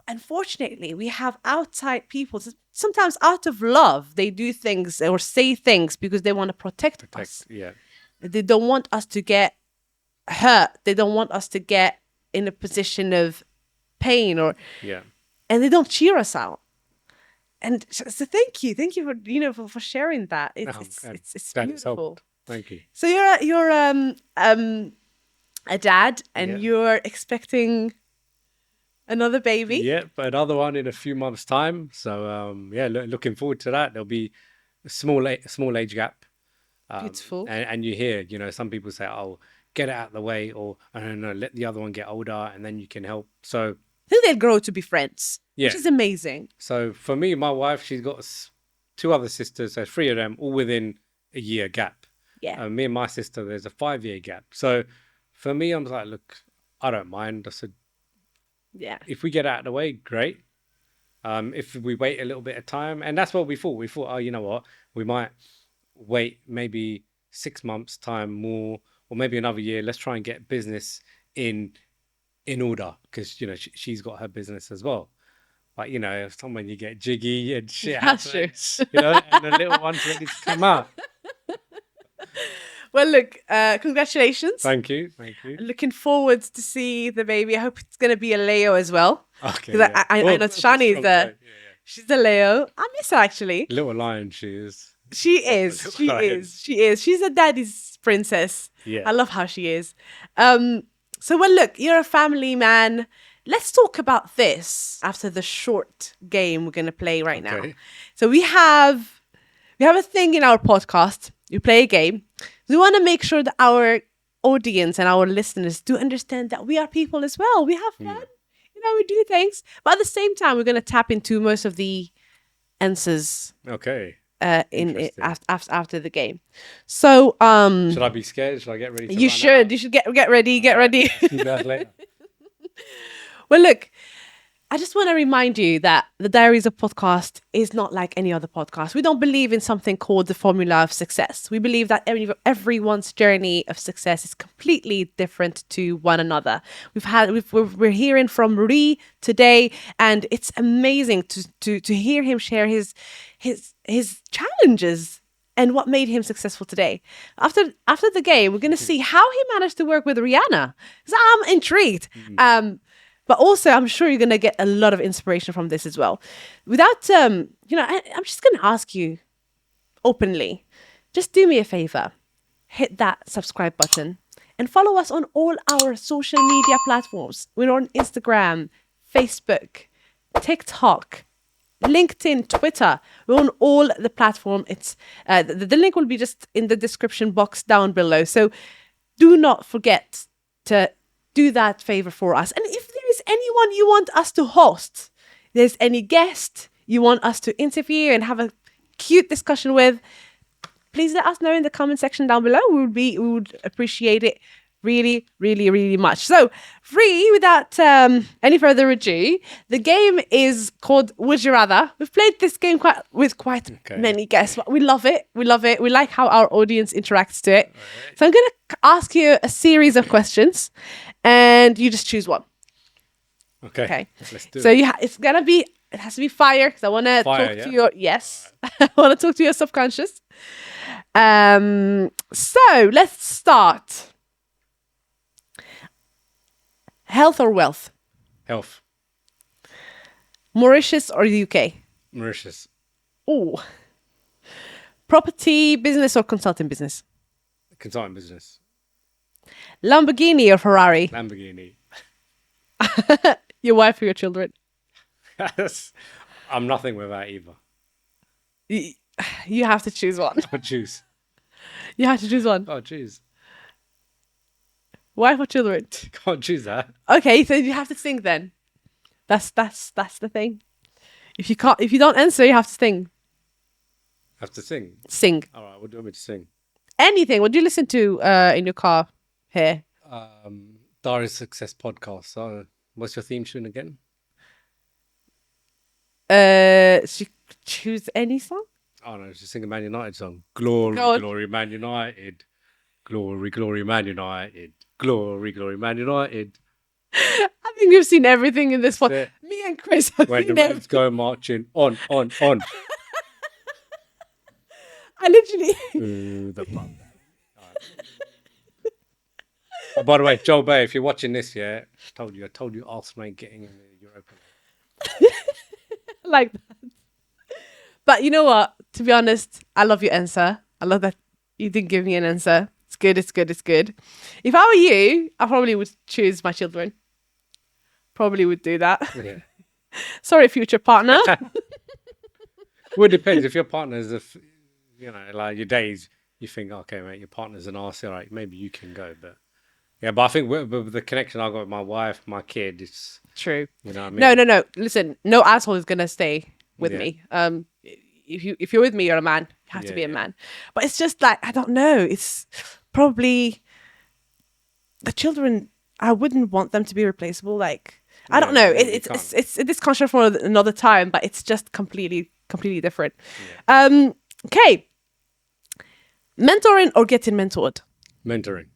Speaker 2: Unfortunately, we have outside people, sometimes out of love, they do things or say things because they want to protect us. Yeah. They don't want us to get hurt. They don't want us to get in a position of pain and they don't cheer us out. And so thank you for sharing that. It's beautiful.
Speaker 1: Thank you.
Speaker 2: So you're a dad, and you're expecting another baby.
Speaker 1: Yeah, but another one in a few months' time. So looking forward to that. There'll be a small age gap.
Speaker 2: Beautiful.
Speaker 1: And you hear, some people say, "Oh, get it out of the way," or I don't know, let the other one get older, and then you can help. So
Speaker 2: I think they'll grow to be friends, which is amazing.
Speaker 1: So for me, my wife, she's got 2 other sisters, so 3 of them, all within a year gap.
Speaker 2: Yeah.
Speaker 1: Me and my sister, there's a 5-year gap. So for me, I'm like, look, I don't mind. I said, if we get out of the way, great. If we wait a little bit of time, and that's what we thought. We thought, oh, you know what? We might wait maybe 6 months' time more, or maybe another year. Let's try and get business in order, because she's got her business as well. But if someone, you get jiggy and shit happens, and the little one's ready to come out.
Speaker 2: Well, look, congratulations.
Speaker 1: Thank you.
Speaker 2: Looking forward to see the baby. I hope it's going to be a Leo as well.
Speaker 1: Okay.
Speaker 2: Because I know Shani is She's a Leo. I miss her actually.
Speaker 1: Little lion, she is.
Speaker 2: She is.
Speaker 1: Little
Speaker 2: She
Speaker 1: lion.
Speaker 2: is. She is. She's a daddy's princess.
Speaker 1: Yeah.
Speaker 2: I love how she is. So well, look, you're a family man. Let's talk about this after the short game we're gonna play right now.
Speaker 1: Okay.
Speaker 2: So we have a thing in our podcast. We play a game. We want to make sure that our audience and our listeners do understand that we are people as well. We have fun. We do things, but at the same time, we're gonna tap into most of the answers
Speaker 1: Okay.
Speaker 2: in
Speaker 1: Interesting.
Speaker 2: after the game. So
Speaker 1: Should I be scared? Should I get ready? To
Speaker 2: you
Speaker 1: run
Speaker 2: should.
Speaker 1: out?
Speaker 2: You should get ready. Get ready.
Speaker 1: See you guys later.
Speaker 2: Well, look, I just want to remind you that the Diaries of Podcast is not like any other podcast. We don't believe in something called the formula of success. We believe that everyone's journey of success is completely different to one another. We're hearing from Ree today, and it's amazing to hear him share his challenges and what made him successful today. After the game, we're going to see how he managed to work with Rihanna. So I'm intrigued. But also, I'm sure you're going to get a lot of inspiration from this as well. Without, I'm just going to ask you openly, just do me a favor, hit that subscribe button and follow us on all our social media platforms. We're on Instagram, Facebook, TikTok, LinkedIn, Twitter. We're on all the platform. It's the link will be just in the description box down below. So do not forget to do that favor for us. And if there is anyone you want us to host, there's any guest you want us to interview and have a cute discussion with, please let us know in the comment section down below. We would appreciate it really, really, really much. So, Ree, without any further ado, the game is called Would You Rather. We've played this game with quite many guests. But we love it. We love it. We like how our audience interacts to it. Right. So I'm going to ask you a series of questions, and you just choose one.
Speaker 1: Okay. Let's do it.
Speaker 2: So it has to be fire, because I want to talk to your yes. Right. I want to talk to your subconscious. So let's start. Health or wealth?
Speaker 1: Health.
Speaker 2: Mauritius or UK?
Speaker 1: Mauritius.
Speaker 2: Oh. Property business or consulting business?
Speaker 1: Consulting business.
Speaker 2: Lamborghini or Ferrari?
Speaker 1: Lamborghini.
Speaker 2: Your wife or your children?
Speaker 1: I'm nothing without either.
Speaker 2: You have to choose one.
Speaker 1: Oh, choose.
Speaker 2: You have to choose one.
Speaker 1: Oh, choose.
Speaker 2: Wife or children?
Speaker 1: Can't choose that.
Speaker 2: Okay, so you have to think then. That's the thing. If you don't answer, you have to sing.
Speaker 1: Have to sing.
Speaker 2: Sing.
Speaker 1: All right. What do you want me to sing?
Speaker 2: Anything. What do you listen to in your car here?
Speaker 1: Diaries of Success podcast. So, what's your theme tune again?
Speaker 2: Choose any song.
Speaker 1: Oh no, just sing a Man United song. Glory, glory, Man United. Glory, glory, Man United. Glory, glory, Man United.
Speaker 2: I think we've seen everything in this one. Me and Chris have
Speaker 1: when
Speaker 2: seen
Speaker 1: the Reds go marching on.
Speaker 2: I literally.
Speaker 1: The fun. Oh, by the way, Joel Bay, if you're watching this, I told you Arsenal ain't getting in the Europa League.
Speaker 2: Like that. But you know what? To be honest, I love your answer. I love that you didn't give me an answer. It's good. If I were you, I probably would choose my children. Probably would do that.
Speaker 1: Yeah.
Speaker 2: Sorry, future partner.
Speaker 1: Well, it depends. If your partner's, like your days, you think, okay, mate, your partner's an arse, all right, maybe you can go. But I think with the connection I got with my wife, my kid, it's
Speaker 2: true.
Speaker 1: You know what I mean?
Speaker 2: No. Listen, no asshole is gonna stay with me. If you're with me, you're a man. You have to be a man. But it's just like, I don't know. It's probably the children. I wouldn't want them to be replaceable. Like, I don't know. It's a discussion for another time. But it's just completely different. Yeah. Okay. Mentoring or getting mentored?
Speaker 1: Mentoring.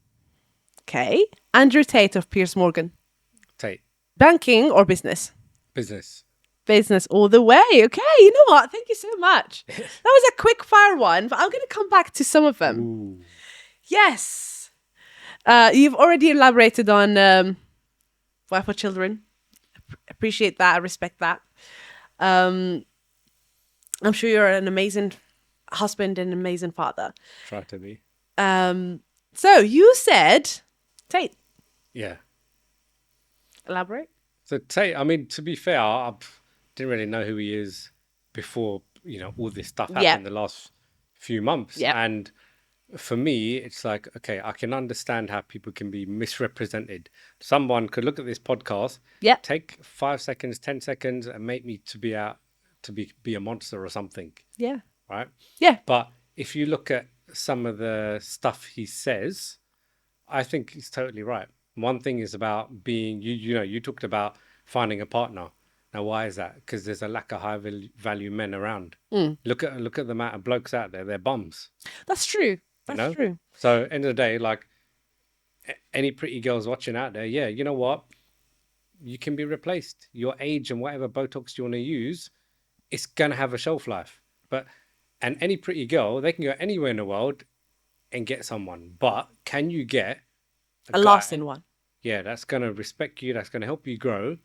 Speaker 2: Okay. Andrew Tate or Piers Morgan?
Speaker 1: Tate.
Speaker 2: Banking or business?
Speaker 1: Business.
Speaker 2: Business all the way. Okay, you know what? Thank you so much. That was a quick fire one, but I'm going to come back to some of them.
Speaker 1: Ooh.
Speaker 2: Yes. You've already elaborated on wife or children. Appreciate that. I respect that. I'm sure you're an amazing husband and an amazing father.
Speaker 1: Try to be.
Speaker 2: So you said, Tate,
Speaker 1: Yeah.
Speaker 2: elaborate.
Speaker 1: So Tate, I mean, to be fair, I didn't really know who he is before, all this stuff
Speaker 2: Yeah,
Speaker 1: happened the last few months.
Speaker 2: yeah,
Speaker 1: And for me, it's like, okay, I can understand how people can be misrepresented. Someone could look at this podcast,
Speaker 2: yeah,
Speaker 1: take 5 seconds, 10 seconds, and make me to be out to be a monster or something,
Speaker 2: yeah,
Speaker 1: right?
Speaker 2: yeah.
Speaker 1: But if you look at some of the stuff he says, I think he's totally right. One thing is about being you talked about finding a partner. Now, why is that? Because there's a lack of value men around.
Speaker 2: Mm.
Speaker 1: Look at the amount of blokes out there. They're bums,
Speaker 2: That's true.
Speaker 1: you
Speaker 2: That's
Speaker 1: know.
Speaker 2: true.
Speaker 1: So end of the day, like any pretty girls watching out there, yeah, you know what? You can be replaced. Your age and whatever Botox you want to use, it's gonna have a shelf life. And any pretty girl, they can go anywhere in the world and get someone. But can you get a
Speaker 2: A
Speaker 1: guy,
Speaker 2: lasting one.
Speaker 1: yeah, that's going to respect you, that's going to help you grow,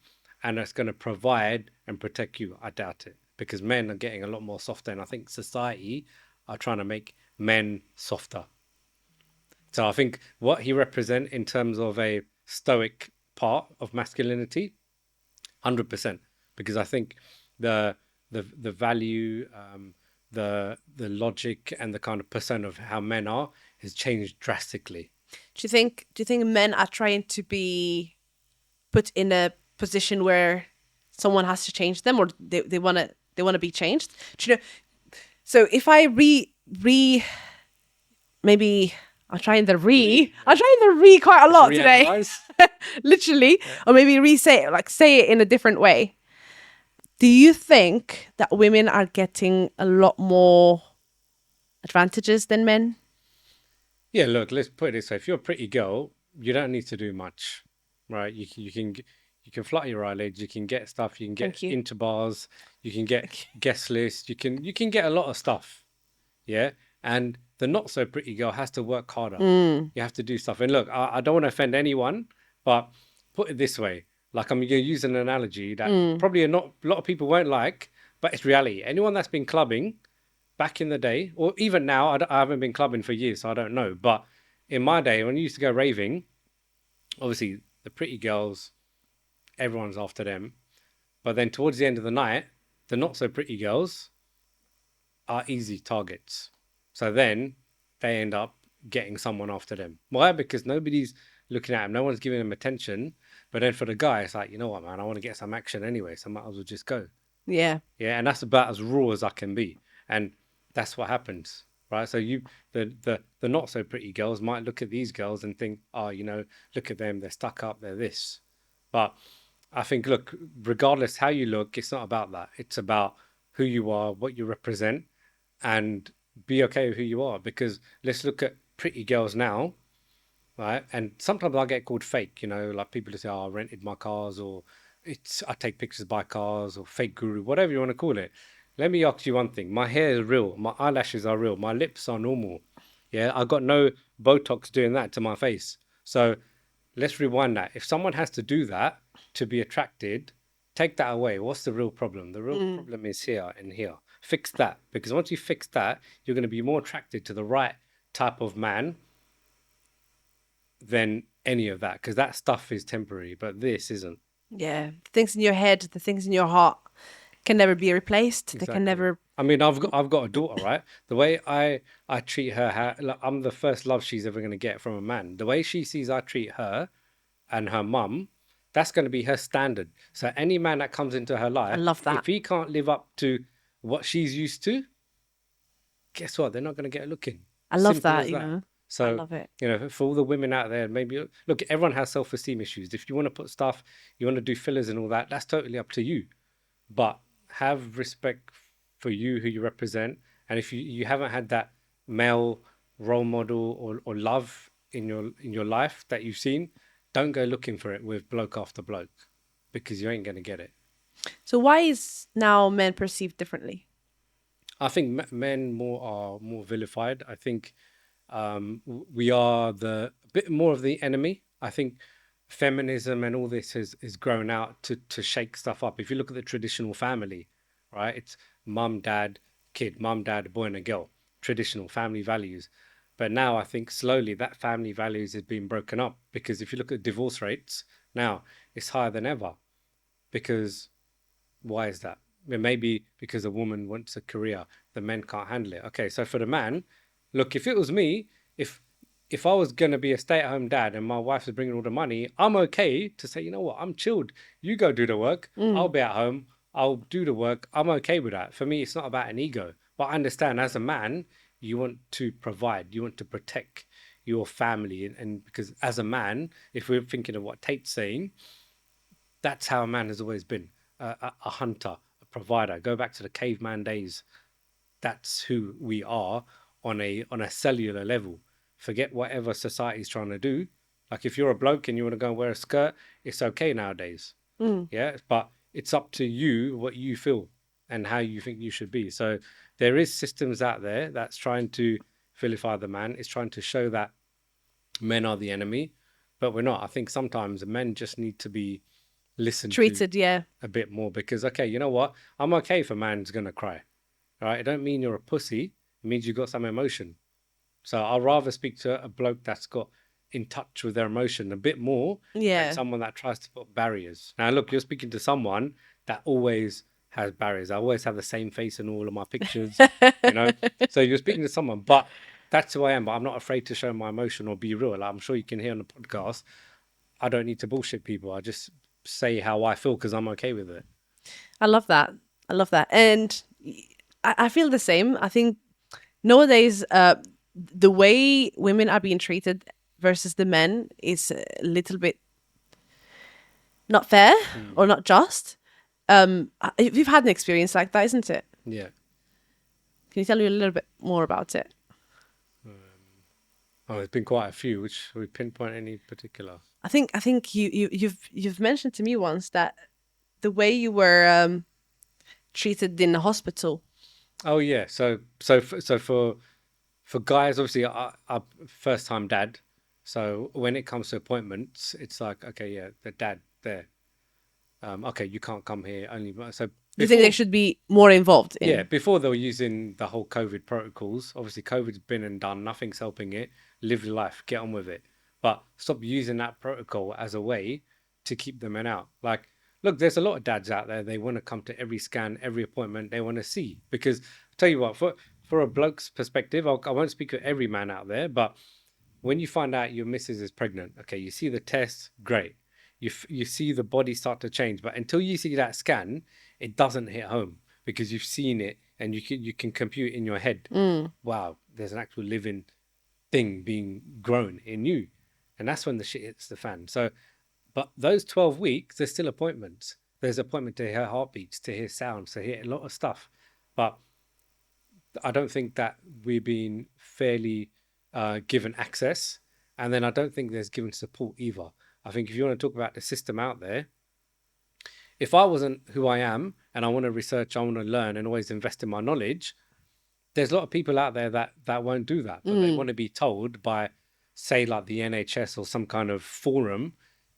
Speaker 1: and that's going to provide and protect you? I doubt it, because men are getting a lot more softer, and I think society are trying to make men softer. So I think what he represent in terms of a stoic part of masculinity, 100%, because I think the the value, the logic, and the kind of persona of how men are has changed drastically.
Speaker 2: Do you think men are trying to be put in a position where someone has to change them, or they wanna be changed? Do you know? So if I maybe I'm trying the re quite a lot today.
Speaker 1: Reanalyze.
Speaker 2: Literally,
Speaker 1: Yeah.
Speaker 2: or maybe say it, like say it in a different way. Do you think that women are getting a lot more advantages than men?
Speaker 1: Yeah, look, let's put it this way. If you're a pretty girl, you don't need to do much, right? You can flutter your eyelids, you can get stuff, you can get
Speaker 2: Thank you.
Speaker 1: into bars, you can get
Speaker 2: Thank
Speaker 1: guest lists, you can get a lot of stuff. Yeah. And the not so pretty girl has to work harder.
Speaker 2: you.
Speaker 1: You have to do stuff. And look, I don't want to offend anyone, but put it this way. Like, I'm going to use an analogy that probably a lot of people won't like, but it's reality. Anyone that's been clubbing back in the day, or even now, I haven't been clubbing for years, so I don't know. But in my day, when you used to go raving, obviously the pretty girls, everyone's after them. But then towards the end of the night, the not so pretty girls are easy targets. So then they end up getting someone after them. Why? Because nobody's looking at them, no one's giving them attention. But then for the guy, it's like, you know what, man, I want to get some action anyway, so I might as well just go.
Speaker 2: Yeah.
Speaker 1: Yeah, and that's about as raw as I can be. And that's what happens, right? So the not so pretty girls might look at these girls and think, oh, look at them, they're stuck up, they're this. But I think, look, regardless how you look, it's not about that. It's about who you are, what you represent, and be okay with who you are. Because let's look at pretty girls now, right? And sometimes I get called fake, like people say, oh, I rented my cars, or I take pictures by cars, or fake guru, whatever you want to call it. Let me ask you one thing. My hair is real, my eyelashes are real, my lips are normal. Yeah, I got no Botox doing that to my face. So let's rewind that. If someone has to do that to be attracted, take that away. What's the real problem? The real problem is here and here. Fix that, because once you fix that, you're going to be more attracted to the right type of man than any of that, because that stuff is temporary, but this isn't.
Speaker 2: Yeah. The things in your head, the things in your heart can never be replaced. They can
Speaker 1: Exactly.
Speaker 2: never.
Speaker 1: I mean, I've got a daughter, right? The way I treat her, like, I'm the first love she's ever going to get from a man. The way she sees I treat her and her mum, that's going to be her standard. So any man that comes into her
Speaker 2: I
Speaker 1: life,
Speaker 2: love that.
Speaker 1: if he can't live up to what she's used to, guess what? They're not going to get looking.
Speaker 2: I love
Speaker 1: Simple
Speaker 2: that,
Speaker 1: as that.
Speaker 2: I
Speaker 1: So,
Speaker 2: love it.
Speaker 1: for all the women out there, maybe look, everyone has self-esteem issues. If you want to put stuff, you want to do fillers and all that, that's totally up to you. But have respect for you, who you represent. And if you haven't had that male role model or love in your life that you've seen, don't go looking for it with bloke after bloke, because you ain't going to get it.
Speaker 2: So why is now men perceived differently?
Speaker 1: I think men are more vilified. I think we are a bit more of the enemy. I think feminism and all this is grown out to shake stuff up. If you look at the traditional family, right, it's mum, dad, kid, mum, dad, a boy and a girl, traditional family values. But now I think slowly that family values is being broken up, because if you look at divorce rates now, it's higher than ever. Because why is that? Maybe because a woman wants a career, the men can't handle it. Okay, so for the man, look, if it was me, if if I was gonna be a stay-at-home dad and my wife is bringing all the money, I'm okay to say, you know what, I'm chilled. You go do the work. I'll
Speaker 2: Mm.
Speaker 1: be at home. I'll do the work. I'm okay with that. For me, it's not about an ego, but I understand as a man, you want to provide, you want to protect your family, and because as a man, if we're thinking of what Tate's saying, that's how a man has always been, a hunter, a provider. Go back to the caveman days. That's who we are on a cellular level. Forget whatever society's trying to do. Like if you're a bloke and you want to go and wear a skirt, it's okay nowadays.
Speaker 2: Mm.
Speaker 1: Yeah, but it's up to you what you feel and how you think you should be. So there is systems out there that's trying to vilify the man. It's trying to show that men are the enemy, but we're not. I think sometimes men just need to be listened to
Speaker 2: Treated, yeah.
Speaker 1: a bit more, because okay, you know what? I'm okay if a man's gonna cry. Right? It don't mean you're a pussy. It means you've got some emotion. So I'll rather speak to a bloke that's got in touch with their emotion a bit more than
Speaker 2: Yeah.
Speaker 1: someone that tries to put barriers. Now, look, you're speaking to someone that always has barriers. I always have the same face in all of my pictures, you know. So you're speaking to someone, but that's who I am. But I'm not afraid to show my emotion or be real. Like I'm sure you can hear on the podcast. I don't need to bullshit people. I just say how I feel because I'm okay with it.
Speaker 2: I love that. I love that. And I feel the same. I think nowadays, the way women are being treated versus the men is a little bit not fair
Speaker 1: Mm.
Speaker 2: or not just. You've had an experience like that, isn't it?
Speaker 1: Yeah.
Speaker 2: Can you tell me a little bit more about it?
Speaker 1: Oh, there's been quite a few. Which we pinpoint any particular?
Speaker 2: I think you've mentioned to me once that the way you were treated in the hospital.
Speaker 1: Oh yeah. So for guys, obviously, I first time dad. So when it comes to appointments, it's like, okay, yeah, the dad there. Okay, you can't come here. Only so
Speaker 2: You think they
Speaker 1: before,
Speaker 2: should be more involved
Speaker 1: yeah,
Speaker 2: in?
Speaker 1: before they were using the whole COVID protocols. Obviously, COVID's been and done. Nothing's helping it. Live your life. Get on with it. But stop using that protocol as a way to keep the men out. Like, look, there's a lot of dads out there. They want to come to every scan, every appointment. They want to see. Because I'll tell you what, for a bloke's perspective, I won't speak for every man out there, but when you find out your missus is pregnant, okay, you see the test, great. You see the body start to change, but until you see that scan, it doesn't hit home because you've seen it and you can compute in your head,
Speaker 2: Mm.
Speaker 1: wow, there's an actual living thing being grown in you, and that's when the shit hits the fan. So, but those 12 weeks, there's still appointments. There's appointment to hear heartbeats, to hear sounds, to hear a lot of stuff, but I don't think that we're being fairly given access. And then I don't think there's given support either. I think if you want to talk about the system out there, if I wasn't who I am and I want to research, I want to learn and always invest in my knowledge, there's a lot of people out there that won't do that, but they
Speaker 2: Mm.
Speaker 1: want to be told by, say, like the NHS or some kind of forum,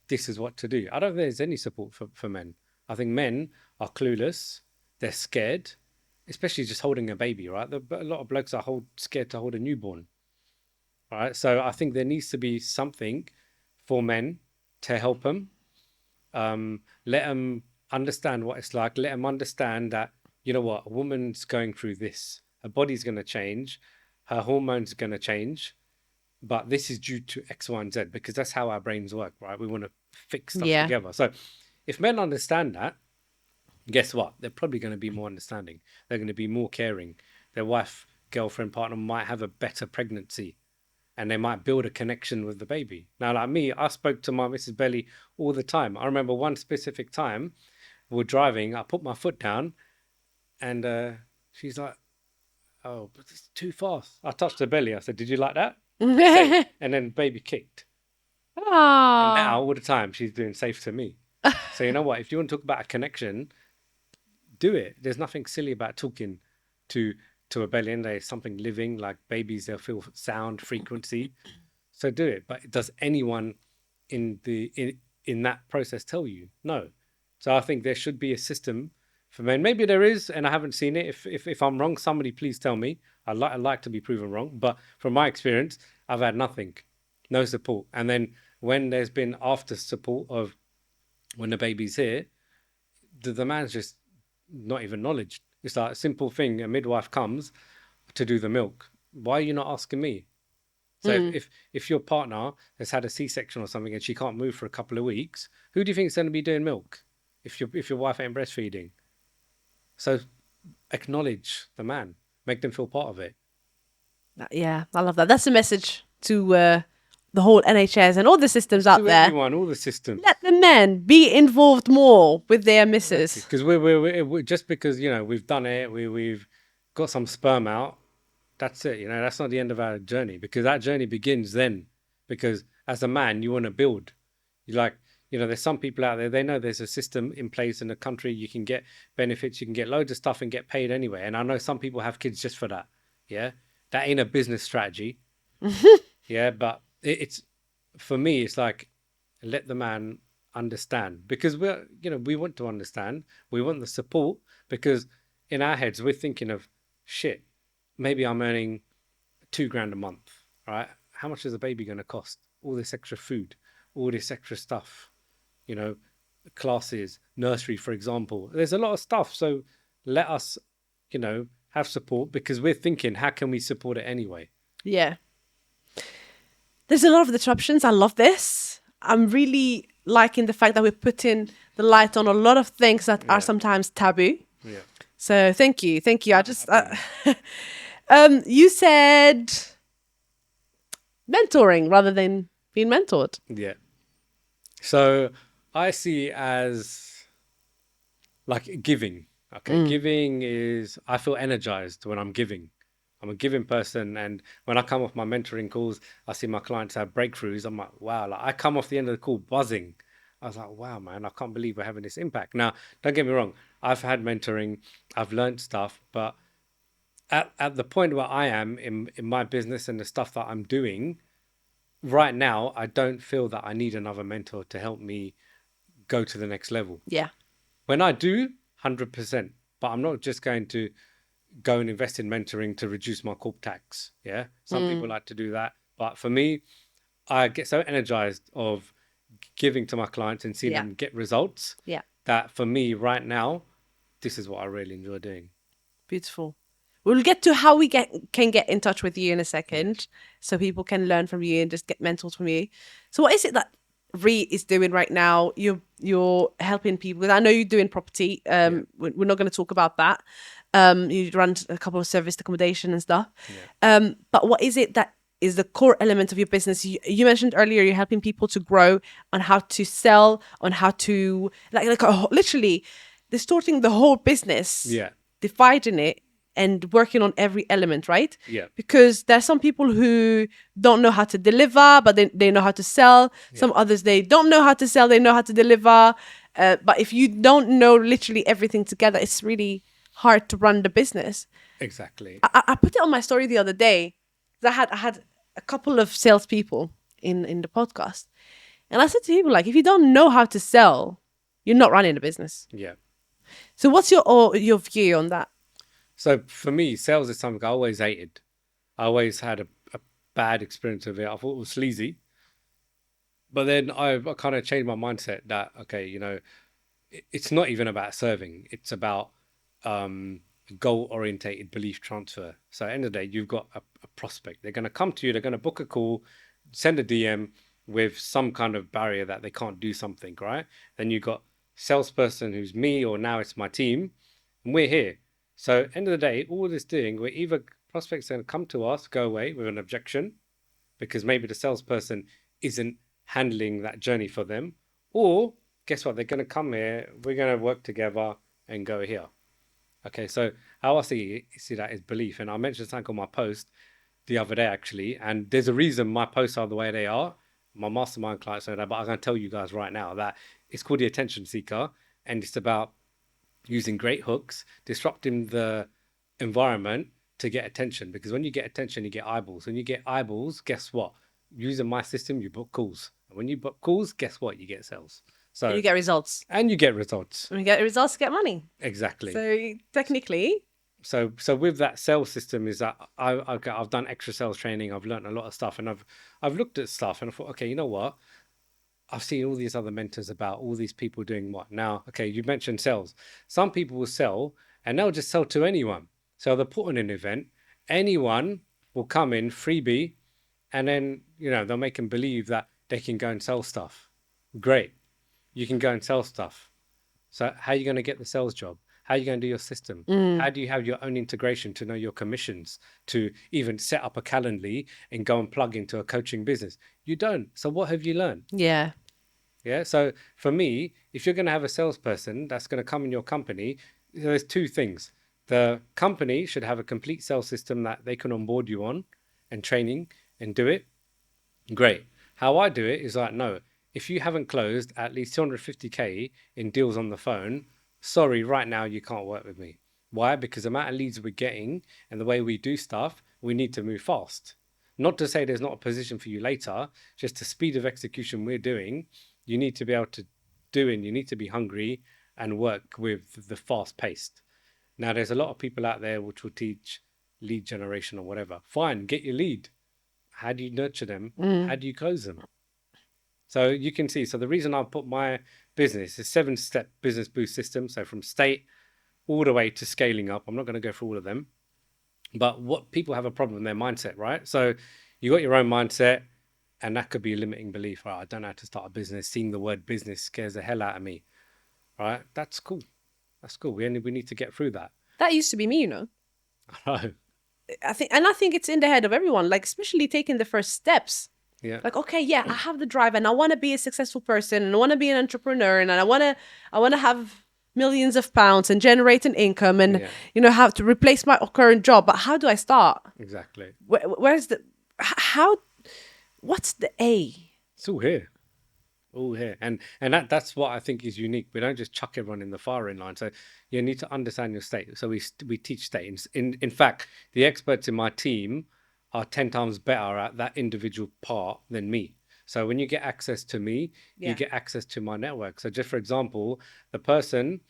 Speaker 1: this is what to do. I don't think there's any support for men. I think men are clueless, they're scared, especially just holding a baby, right? A lot of blokes are scared to hold a newborn, right? So I think there needs to be something for men to help them, let them understand what it's like, let them understand that, you know what, a woman's going through this, her body's going to change, her hormones are going to change, but this is due to X, Y, and Z, because that's how our brains work, right? We want to fix stuff
Speaker 2: Yeah.
Speaker 1: together. So if men understand that, guess what? They're probably going to be more understanding. They're going to be more caring. Their wife, girlfriend, partner might have a better pregnancy and they might build a connection with the baby. Now, like me, I spoke to my Mrs. Belly all the time. I remember one specific time we were driving, I put my foot down and she's like, oh, but it's too fast. I touched her belly. I said, did you like that? Safe. And then baby kicked. And
Speaker 2: Ah.
Speaker 1: now all the time she's doing safe to me. So you know what? If you want to talk about a connection, do it. There's nothing silly about talking to a belly, and there's something living. Like babies, they'll feel sound, frequency. So do it. But does anyone in that process tell you? No. So I think there should be a system for men. Maybe there is, and I haven't seen it. If I'm wrong, somebody please tell me. I'd like to be proven wrong. But from my experience, I've had nothing, no support. And then when there's been after support of when the baby's here, the man's just not even acknowledged. It's like a simple thing. A midwife comes to do the milk. Why are you not asking me? So if your partner has had a C-section or something and she can't move for a couple of weeks, who do you think is going to be doing milk if your wife ain't breastfeeding? So acknowledge the man, make them feel part of it.
Speaker 2: Yeah, I love that. That's the message to the whole NHS and all the systems out
Speaker 1: To
Speaker 2: there.
Speaker 1: everyone, all the systems.
Speaker 2: Let the men be involved more with their missus.
Speaker 1: Because we're just because we've done it, we've got some sperm out. That's it. That's not the end of our journey, because that journey begins then. Because as a man, you want to build. You like, there's some people out there, they know there's a system in place in the country. You can get benefits, you can get loads of stuff and get paid anyway. And I know some people have kids just for that. Yeah. That ain't a business strategy. Yeah. But it's, for me, it's like, let the man understand, because we want to understand. We want the support, because in our heads, we're thinking of shit. Maybe I'm earning $2,000 a month, right? How much is a baby going to cost? All this extra food, all this extra stuff, classes, nursery, for example. There's a lot of stuff. So let us, have support, because we're thinking, how can we support it anyway?
Speaker 2: Yeah. There's a lot of disruptions. I love this. I'm really liking the fact that we're putting the light on a lot of things that are sometimes taboo.
Speaker 1: Yeah.
Speaker 2: So thank you. I just you said mentoring rather than being mentored.
Speaker 1: Yeah. So I see it as like giving. Okay. Giving is, I feel energized when I'm giving. I'm a giving person. And when I come off my mentoring calls, I see my clients have breakthroughs. I'm like, wow, like I come off the end of the call buzzing. I was like, wow, man, I can't believe we're having this impact. Now, don't get me wrong. I've had mentoring, I've learned stuff, but at the point where I am in my business and the stuff that I'm doing right now, I don't feel that I need another mentor to help me go to the next level.
Speaker 2: Yeah.
Speaker 1: When I do, 100%, but I'm not just going to go and invest in mentoring to reduce my corp tax. Yeah. Some people like to do that. But for me, I get so energized of giving to my clients and seeing them get results.
Speaker 2: Yeah.
Speaker 1: That for me right now, this is what I really enjoy doing.
Speaker 2: Beautiful. We'll get to how we can get in touch with you in a second, so people can learn from you and just get mentored from you. So what is it that Ree is doing right now? You're helping people, because I know you're doing property. We're not going to talk about that. You run a couple of serviced accommodation and stuff. But what is it that is the core element of your business? You mentioned earlier you're helping people to grow on how to sell, on how to literally distorting the whole business.
Speaker 1: Yeah.
Speaker 2: Dividing it and working on every element, right?
Speaker 1: Yeah.
Speaker 2: Because there's some people who don't know how to deliver, but they know how to sell. Some others, they don't know how to sell, they know how to deliver. But if you don't know literally everything together, it's really hard to run the business.
Speaker 1: Exactly.
Speaker 2: I put it on my story the other day. I had a couple of salespeople in the podcast. And I said to people, like, if you don't know how to sell, you're not running a business.
Speaker 1: Yeah.
Speaker 2: So what's your view on that?
Speaker 1: So for me, sales is something I always hated. I always had a bad experience with it. I thought it was sleazy. But then I kind of changed my mindset that, okay, it's not even about serving. It's about goal-orientated belief transfer. So at the end of the day, you've got a prospect. They're going to come to you. They're going to book a call, send a DM with some kind of barrier that they can't do something, right? Then you've got salesperson who's me, or now it's my team, and we're here. So end of the day, all this doing, we're either prospects going to come to us, go away with an objection, because maybe the salesperson isn't handling that journey for them, or guess what? They're going to come here, we're going to work together and go here. Okay, so how I see that is belief. And I mentioned something on my post the other day, actually, and there's a reason my posts are the way they are. My mastermind clients know that, but I'm going to tell you guys right now that it's called the attention seeker, and it's about using great hooks, disrupting the environment to get attention. Because when you get attention, you get eyeballs. When you get eyeballs, guess what? Using my system, you book calls. And when you book calls, guess what? You get sales. So
Speaker 2: And you get results.
Speaker 1: and you get results.
Speaker 2: And you get results, you get money.
Speaker 1: Exactly.
Speaker 2: So technically,
Speaker 1: So with that sales system is that I've done extra sales training. I've learned a lot of stuff, and I've looked at stuff, and I thought, okay, you know what? I've seen all these other mentors about all these people doing what now. Okay, you mentioned sales. Some people will sell, and they'll just sell to anyone. So they'll put on an event, anyone will come in freebie, and then they'll make them believe that they can go and sell stuff. Great, you can go and sell stuff. So how are you going to get the sales job? How are you going to do your system? How do you have your own integration to know your commissions, to even set up a Calendly and go and plug into a coaching business? You don't. So what have you learned?
Speaker 2: yeah.
Speaker 1: Yeah. So for me, if you're going to have a salesperson that's going to come in your company, there's two things. The company should have a complete sales system that they can onboard you on and training and do it. Great. How I do it is like, no, if you haven't closed at least 250K in deals on the phone, sorry, right now you can't work with me. Why? Because the amount of leads we're getting and the way we do stuff, we need to move fast. Not to say there's not a position for you later, just the speed of execution we're doing, you need to be able to do, and you need to be hungry and work with the fast paced. Now, there's a lot of people out there which will teach lead generation or whatever. Fine, get your lead. How do you nurture them? How do you close them? So you can see. So the reason I put my business is 7-step business boost system. So from state all the way to scaling up. I'm not going to go through all of them, but what people have a problem in their mindset, right? So you got your own mindset, and that could be a limiting belief. Right? I don't know how to start a business. Seeing the word business scares the hell out of me. Right? That's cool. That's cool. We need to get through that.
Speaker 2: That used to be me, you know.
Speaker 1: Oh,
Speaker 2: I think it's in the head of everyone, like especially taking the first steps.
Speaker 1: yeah.
Speaker 2: Like, okay, yeah, I have the drive and I want to be a successful person and I want to be an entrepreneur and I want to have millions of pounds and generate an income and have to replace my current job. But how do I start?
Speaker 1: Exactly.
Speaker 2: Where's the how? What's the A?
Speaker 1: It's all here. All here. And that's what I think is unique. We don't just chuck everyone in the firing line. So you need to understand your state. So we teach state. In fact, the experts in my team are 10 times better at that individual part than me. So when you get access to me, you get access to my network. So just for example, the person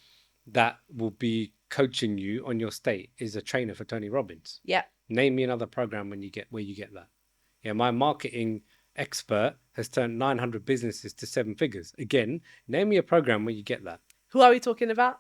Speaker 1: that will be coaching you on your state is a trainer for Tony Robbins.
Speaker 2: Yeah.
Speaker 1: Name me another program where you get that. Yeah, my marketing expert has turned 900 businesses to 7 figures. Again, name me a program where you get that.
Speaker 2: Who are we talking about?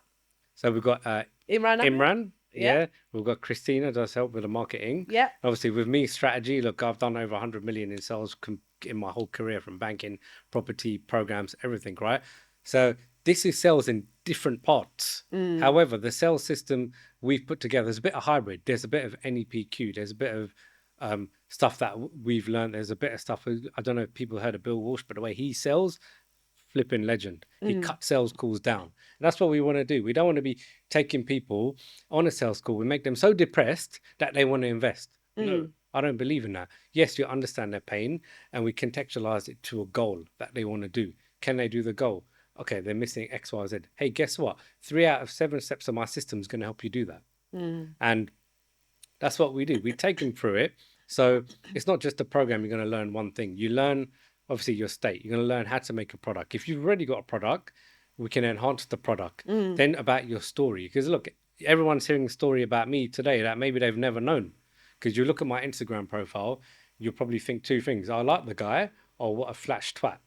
Speaker 1: So we've got
Speaker 2: Imran.
Speaker 1: Yeah. We've got Christina does help with the marketing.
Speaker 2: Yeah.
Speaker 1: Obviously with me, strategy. Look, I've done over 100 million in sales in my whole career, from banking, property, programs, everything, right? So this is sales in different parts. However, the sales system we've put together is a bit of hybrid. There's a bit of NEPQ. There's a bit of stuff that we've learned. There's a bit of stuff. I don't know if people heard of Bill Walsh, but the way he sells, flipping legend. He cut sales calls down. And that's what we want to do. We don't want to be taking people on a sales call. We make them so depressed that they want to invest. No, I don't believe in that. Yes, you understand their pain, and we contextualize it to a goal that they want to do. Can they do the goal? Okay, they're missing X, Y, Z. Hey, guess what? 3 out of 7 steps of my system is going to help you do that. And that's what we do. We take them through it. So it's not just a program. You're going to learn one thing. You learn, obviously, your state. You're going to learn how to make a product. If you've already got a product, we can enhance the product. Then about your story. Because look, everyone's hearing a story about me today that maybe they've never known. Because you look at my Instagram profile, you'll probably think 2 things. I like the guy, or what a flash twat.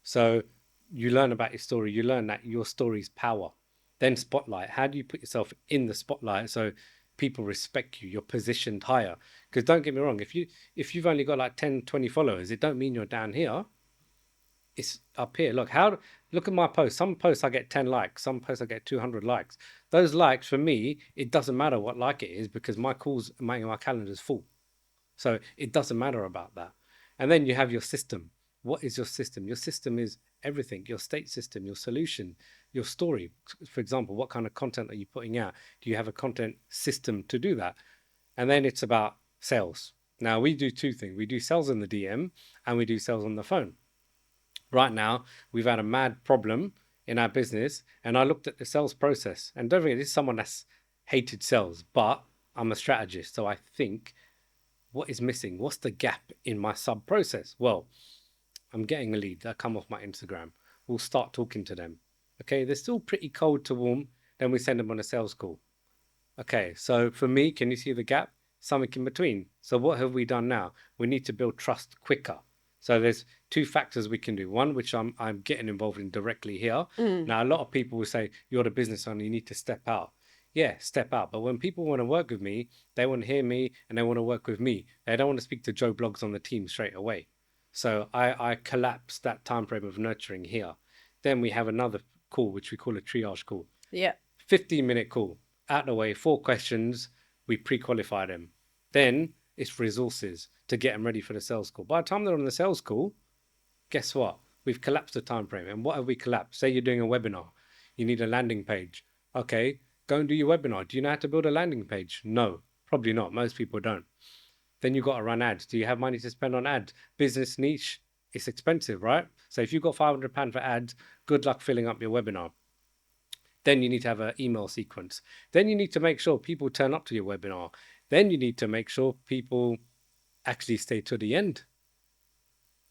Speaker 1: So you learn about your story. You learn that your story's power. Then spotlight. How do you put yourself in the spotlight so people respect you? You're positioned higher. Because don't get me wrong, if you've only got like 10, 20 followers, it don't mean you're down here. It's up here. Look at my posts. Some posts I get 10 likes. Some posts I get 200 likes. Those likes, for me, it doesn't matter what like it is, because my calendar is full. So it doesn't matter about that. And then you have your system. What is your system? Your system is everything. Your state system, your solution, your story. For example, what kind of content are you putting out? Do you have a content system to do that? And then it's about sales. Now we do 2 things. We do sales in the DM and we do sales on the phone. Right now, we've had a mad problem in our business, and I looked at the sales process. And don't forget, this is someone that's hated sales, but I'm a strategist. So I think, what is missing? What's the gap in my sub process? Well, I'm getting a lead that come off my Instagram. we'll start talking to them. Okay, they're still pretty cold to warm. Then we send them on a sales call. Okay, so for me, can you see the gap? Something in between. So what have we done now? We need to build trust quicker. So there's two factors we can do. One, which I'm getting involved in directly here. Now a lot of people will say, you're the business owner, you need to step out. Yeah, step out. But when people want to work with me, they want to hear me and they want to work with me. They don't want to speak to Joe Blogs on the team straight away. So I collapse that time frame of nurturing here. Then we have another call, which we call a triage call.
Speaker 2: Yeah.
Speaker 1: 15-minute call, out the way, 4 questions, we pre-qualify them. Then it's resources to get them ready for the sales call. By the time they're on the sales call, guess what? We've collapsed the time frame. And what have we collapsed? Say you're doing a webinar, you need a landing page. Okay, go and do your webinar. Do you know how to build a landing page? No, probably not. Most people don't. Then you've got to run ads. Do you have money to spend on ads? Business niche, it's expensive, right? So if you've got £500 for ads, good luck filling up your webinar. Then you need to have an email sequence. Then you need to make sure people turn up to your webinar. Then you need to make sure people actually stay to the end.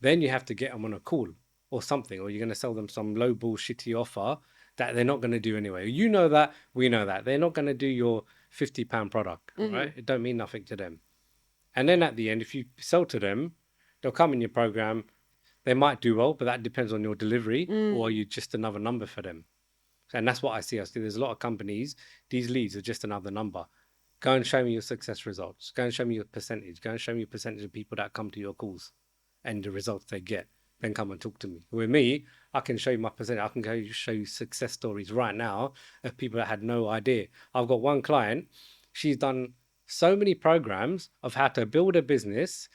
Speaker 1: Then you have to get them on a call or something, or you're going to sell them some low bullshitty offer that they're not going to do anyway. You know that, we know that. They're not going to do your £50 product, right? It don't mean nothing to them. And then at the end, if you sell to them, they'll come in your program. They might do well, but that depends on your delivery, or are you just another number for them? And that's what I see. There's a lot of companies, these leads are just another number. Go and show me your success results. Go and show me your percentage. Go and show me your percentage of people that come to your calls and the results they get. Then come and talk to me. With me, I can show you my percentage. I can go show you success stories right now of people that had no idea. I've got one client, she's done so many programs of how to build a business,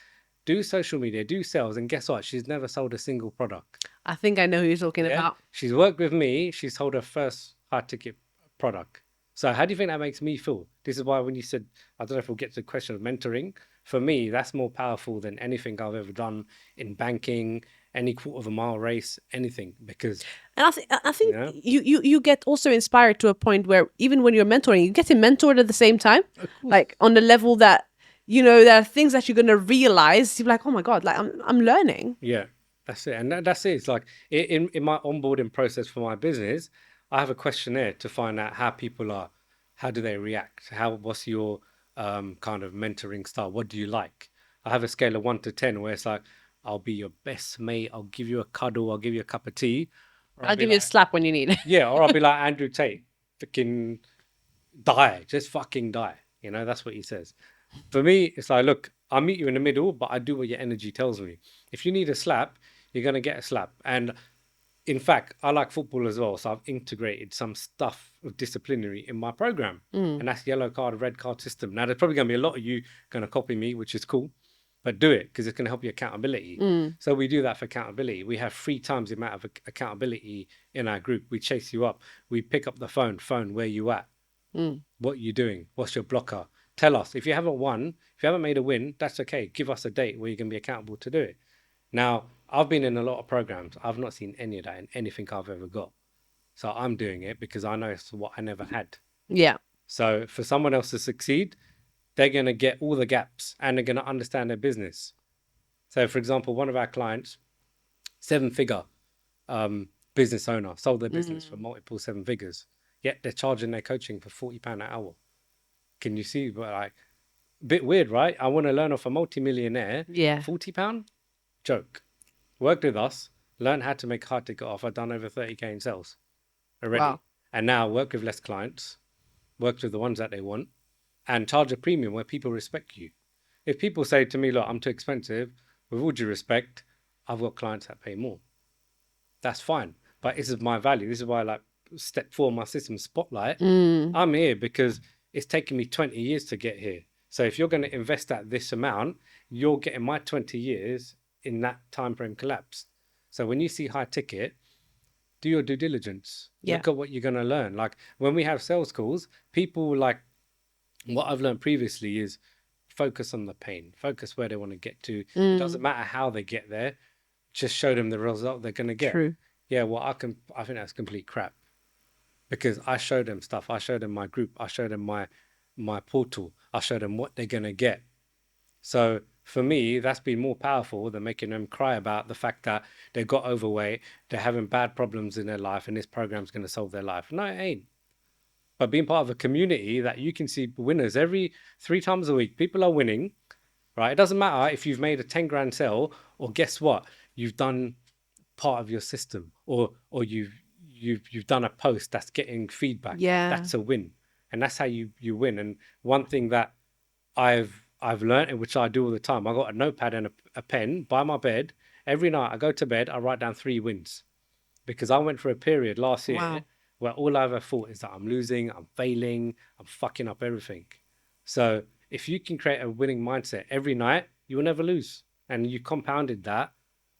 Speaker 1: do social media, do sales, and guess what? She's never sold a single product.
Speaker 2: I think I know who you're talking about.
Speaker 1: She's worked with me. She's sold her first high ticket product. So how do you think that makes me feel? This is why when you said, I don't know if we'll get to the question of mentoring, for me, that's more powerful than anything I've ever done in banking, any quarter of a mile race, anything. Because
Speaker 2: And I think you get also inspired to a point where even when you're mentoring, you getting mentored at the same time, like on the level that there are things that you're gonna realize. You're like, oh my god, like I'm learning.
Speaker 1: Yeah, that's it. And that's it. It's like in my onboarding process for my business, I have a questionnaire to find out how people are, how do they react? What's your kind of mentoring style? What do you like? I have a scale of 1 to 10 where it's like, I'll be your best mate. I'll give you a cuddle. I'll give you a cup of tea.
Speaker 2: I'll give you a slap when you need it.
Speaker 1: Yeah, or I'll be like Andrew Tate, fucking die, just fucking die. That's what he says. For me, it's like, look, I'll meet you in the middle, but I do what your energy tells me. If you need a slap, you're going to get a slap. And in fact, I like football as well. So I've integrated some stuff of disciplinary in my program. And that's yellow card, red card system. Now, there's probably going to be a lot of you going to copy me, which is cool. But do it because it's going to help your accountability. So we do that for accountability. We have 3 times the amount of accountability in our group. We chase you up. We pick up the phone, where you at? What you doing? What's your blocker? Tell us. If you haven't won, if you haven't made a win, that's okay. Give us a date where you can be accountable to do it. Now, I've been in a lot of programs. I've not seen any of that in anything I've ever got. So I'm doing it because I know it's what I never had.
Speaker 2: Yeah.
Speaker 1: So for someone else to succeed, they're going to get all the gaps and they're going to understand their business. So for example, one of our clients, 7-figure business owner, sold their business for multiple 7 figures. Yet they're charging their coaching for £40 an hour. Can you see? But like, bit weird, right? I want to learn off a multimillionaire.
Speaker 2: Yeah.
Speaker 1: £40? Joke. Worked with us, learned how to make hard ticket offer, done over 30k in sales already.
Speaker 2: Wow.
Speaker 1: And now work with less clients, worked with the ones that they want, and charge a premium where people respect you. If people say to me, look, I'm too expensive, with all due respect, I've got clients that pay more. That's fine. But this is my value. This is why I like step 4 my system spotlight. I'm here because it's taken me 20 years to get here. So if you're going to invest at this amount, you're getting my 20 years in that time frame collapse. So when you see high ticket, do your due diligence. Look at what you're going to learn. Like when we have sales calls, people like, what I've learned previously is focus on the pain, focus where they want to get to. It doesn't matter how they get there, just show them the result they're going to get.
Speaker 2: True.
Speaker 1: Yeah, well, I think that's complete crap because I show them stuff. I show them my group. I show them my portal. I show them what they're going to get. So for me, that's been more powerful than making them cry about the fact that they got overweight, they're having bad problems in their life, and this program's going to solve their life. No, it ain't. But being part of a community that you can see winners every 3 times a week, people are winning, right? It doesn't matter if you've made a 10 grand sale, or guess what? You've done part of your system, or you've done a post that's getting feedback.
Speaker 2: Yeah.
Speaker 1: That's a win. And that's how you win. And one thing that I've learned, and which I do all the time, I got a notepad and a pen by my bed. Every night I go to bed, I write down 3 wins, because I went through a period last year
Speaker 2: Wow.
Speaker 1: where all I ever thought is that I'm losing, I'm failing, I'm fucking up everything. So if you can create a winning mindset every night, you will never lose. And you compounded that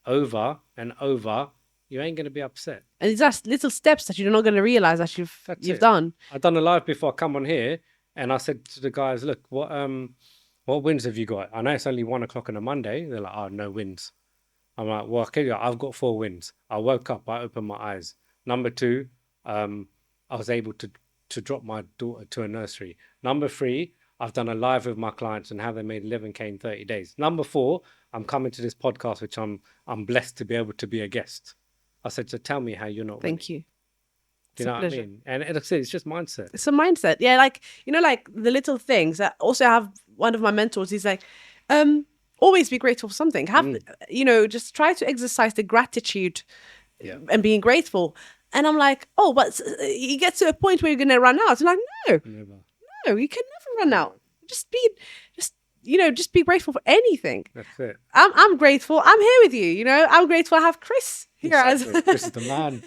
Speaker 1: over and over, you ain't going to be upset.
Speaker 2: And it's just little steps that you're not going to realize that you've
Speaker 1: That's it.
Speaker 2: done.
Speaker 1: I've done a live before I come on here, and I said to the guys, look, what wins have you got? I know it's only 1 o'clock on a Monday. They're like, oh, no wins. I'm like, well, okay, I've got 4 wins. I woke up, I opened my eyes. Number 2, I was able to drop my daughter to a nursery. Number 3, I've done a live with my clients and how they made 11K in 30 days. Number 4, I'm coming to this podcast, which I'm blessed to be able to be a guest. I said, so tell me how you're not
Speaker 2: Thank
Speaker 1: winning.
Speaker 2: you.
Speaker 1: Do you know what I mean? And it's just mindset.
Speaker 2: It's a mindset. Yeah, like, like the little things. I also have one of my mentors, he's like, always be grateful for something. Just try to exercise the gratitude and being grateful. And I'm like, oh, but you get to a point where you're going to run out. I'm like, no, you can never run out. Just be grateful for anything.
Speaker 1: That's it.
Speaker 2: I'm grateful. I'm here with you. I'm grateful I have Chris here.
Speaker 1: Exactly. Chris is the man.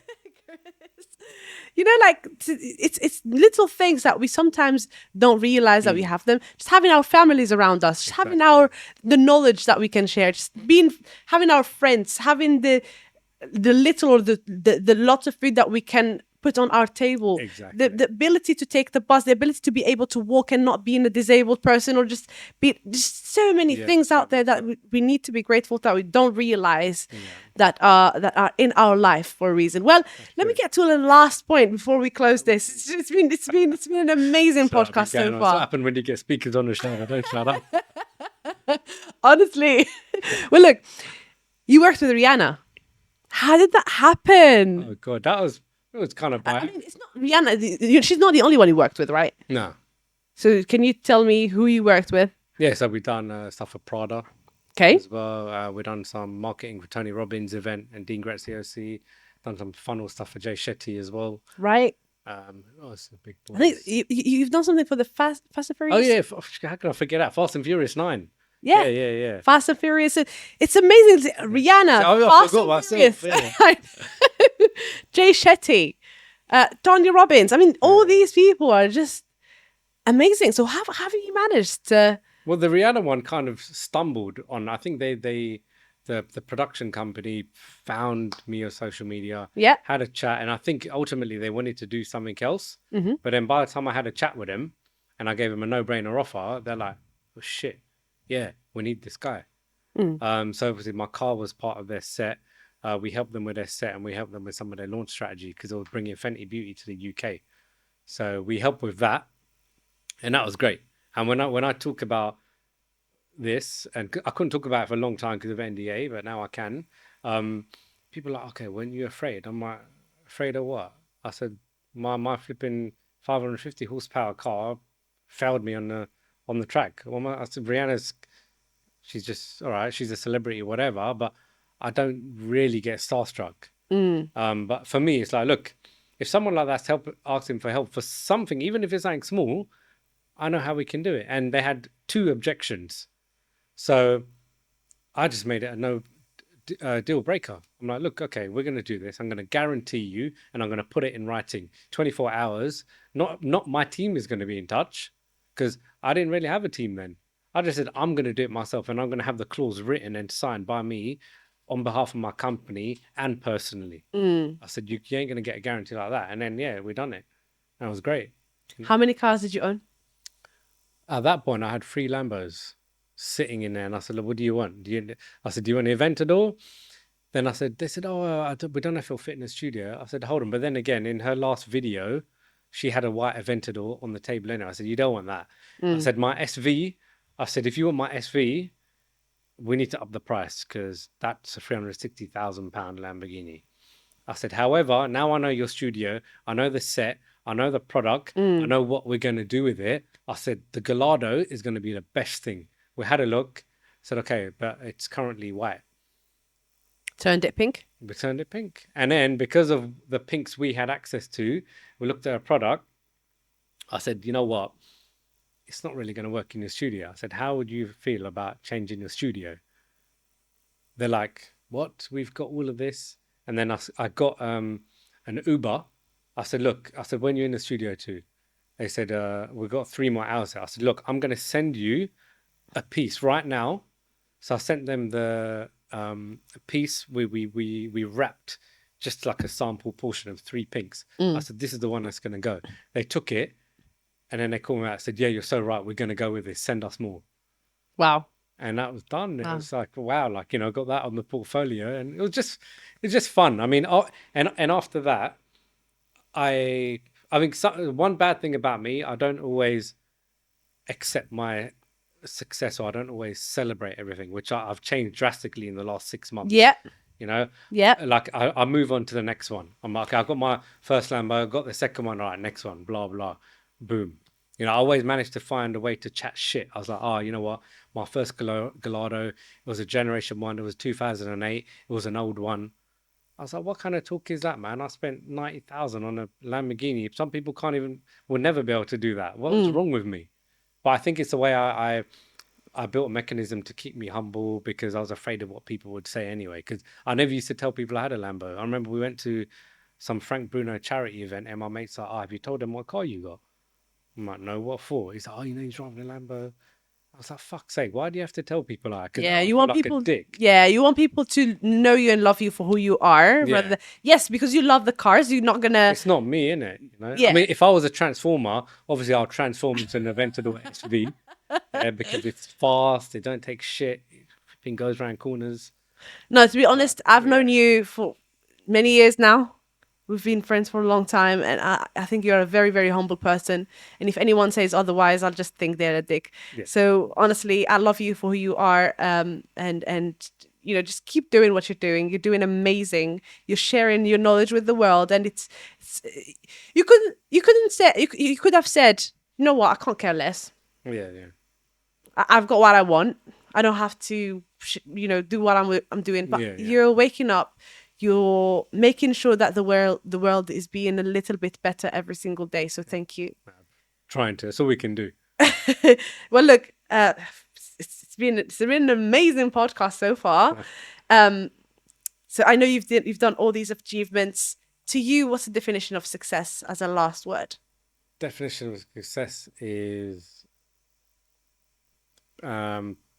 Speaker 2: It's little things that we sometimes don't realize that we have them. Just having our families around us, just having the knowledge that we can share, just having our friends, having the little or the lots of food that we can put on our table.
Speaker 1: Exactly.
Speaker 2: The ability to take the bus, the ability to be able to walk and not being a disabled person, or just so many things out there that we need to be grateful that we don't realize that are in our life for a reason. Well, let me get to the last point before we close this. It's been an amazing podcast so far.
Speaker 1: What happened when you get speakers on the show? I don't shut up.
Speaker 2: Honestly. Well, look, you worked with Rihanna. How did that happen?
Speaker 1: Oh God, it was kind of bad.
Speaker 2: I mean, it's not Rihanna. She's not the only one you worked with, right?
Speaker 1: No.
Speaker 2: So can you tell me who you worked with?
Speaker 1: Yeah, so we've done stuff for Prada.
Speaker 2: Okay.
Speaker 1: As well. We've done some marketing for Tony Robbins' event and Dean Graziosi. Done some funnel stuff for Jay Shetty as well.
Speaker 2: Right.
Speaker 1: It's a big boys.
Speaker 2: I think you've done something for the Fast and Furious.
Speaker 1: Oh yeah, how can I forget that? Fast and Furious 9.
Speaker 2: Yeah.
Speaker 1: Yeah.
Speaker 2: Fast and Furious. It's amazing. Rihanna.
Speaker 1: I forgot myself. Yeah.
Speaker 2: Jay Shetty. Tony Robbins. I mean, all these people are just amazing. So how have you managed to...
Speaker 1: Well, the Rihanna one kind of stumbled on. I think the production company found me on social media, had a chat, and I think ultimately they wanted to do something else. Mm-hmm. But then by the time I had a chat with them and I gave them a no-brainer offer, they're like, oh shit, yeah, we need this guy. So obviously my car was part of their set. We helped them with their set, and we helped them with some of their launch strategy because they were bringing Fenty Beauty to the UK. So we helped with that, and that was great. And when I talk about this, and I couldn't talk about it for a long time because of NDA, but now I can. People are like, okay, weren't you afraid? I'm like, afraid of what? I said, my flipping 550 horsepower car failed me on the track. Well, I said, she's just all right. She's a celebrity, whatever, but I don't really get starstruck. But for me, it's like, look, if someone like that's asking for help for something, even if it's something small, I know how we can do it. And they had 2 objections. So I just made it a no deal breaker. I'm like, look, okay, we're going to do this. I'm going to guarantee you, and I'm going to put it in writing. 24 hours. Not my team is going to be in touch, because I didn't really have a team then. I just said, I'm going to do it myself, and I'm going to have the clause written and signed by me on behalf of my company and personally. I said, you ain't going to get a guarantee like that. And then, we done it. And it was great.
Speaker 2: How many cars did you own?
Speaker 1: At that point, I had 3 Lambos sitting in there, and I said, look, what do you want? I said, do you want the Aventador? Then they said, oh, we don't know if it'll fit in the studio. I said, hold on. But then again, in her last video, she had a white Aventador on the table anyway. I said, you don't want that. I said, my SV. I said, if you want my SV, we need to up the price because that's a £360,000 Lamborghini. I said, however, now I know your studio, I know the set, I know the product, I know what we're going to do with it. I said, the Gallardo is going to be the best thing. We had a look, said, okay, but it's currently white.
Speaker 2: Turned it pink.
Speaker 1: We turned it pink. And then because of the pinks we had access to, we looked at a product. I said, you know what? It's not really going to work in your studio. I said, how would you feel about changing your studio? They're like, what? We've got all of this. And then I got an Uber. I said, look, I said, when you're in the studio too, they said, we've got 3 more hours. I said, look, I'm going to send you a piece right now. So I sent them the piece we wrapped just like a sample portion of 3 pinks. I said, this is the one that's going to go. They took it and then they called me out and said, yeah, you're so right. We're going to go with this. Send us more.
Speaker 2: Wow.
Speaker 1: And that was done. It
Speaker 2: Wow.
Speaker 1: was like, wow, like, you know, got that on the portfolio and it was just fun. I mean, and after that, I think one bad thing about me, I don't always accept my success or I don't always celebrate everything, which I've changed drastically in the last 6 months.
Speaker 2: Yeah.
Speaker 1: You know,
Speaker 2: Yeah.
Speaker 1: like I move on to the next one. I'm like, I got my first Lambo, I got the second one, all right, next one, blah, blah, boom. You know, I always managed to find a way to chat shit. I was like, oh, you know what? My first Gallardo, it was a generation one. It was 2008. It was an old one. I was like, what kind of talk is that, man? I spent 90,000 on a Lamborghini. Some people will never be able to do that. What's wrong with me? But I think it's the way I built a mechanism to keep me humble because I was afraid of what people would say anyway. Because I never used to tell people I had a Lambo. I remember we went to some Frank Bruno charity event and my mate's like, oh, have you told them what car you got? I'm like, no, what for? He's like, oh, you know, he's driving a Lambo. I was like, fuck's sake, why do you have to tell people that?
Speaker 2: Yeah,
Speaker 1: I
Speaker 2: you
Speaker 1: feel
Speaker 2: want
Speaker 1: like
Speaker 2: people.
Speaker 1: a dick.
Speaker 2: Yeah, you want people to know you and love you for who you are.
Speaker 1: Yeah.
Speaker 2: Rather than, yes, because you love the cars, you're not gonna.
Speaker 1: It's not me, innit? You know?
Speaker 2: Yeah.
Speaker 1: I mean, if I was a transformer, obviously I'll transform into an Aventador SV because it's fast, it don't take shit, it flipping goes around corners.
Speaker 2: No, to be honest, I've known you for many years now. We've been friends for a long time, and I think you're a very, very humble person. And if anyone says otherwise, I'll just think they're a dick.
Speaker 1: Yeah.
Speaker 2: So honestly, I love you for who you are, and you know, just keep doing what you're doing. You're doing amazing. You're sharing your knowledge with the world, and it's you could have said, you know what, I can't care less.
Speaker 1: Yeah.
Speaker 2: I've got what I want. I don't have to, do what I'm doing. But
Speaker 1: Yeah.
Speaker 2: you're waking up. You're making sure that the world is being a little bit better every single day. So thank you.
Speaker 1: Trying to. That's all we can do.
Speaker 2: Well, look, it's been an amazing podcast so far. So I know you've done all these achievements. To you, what's the definition of success as a last word?
Speaker 1: Definition of success is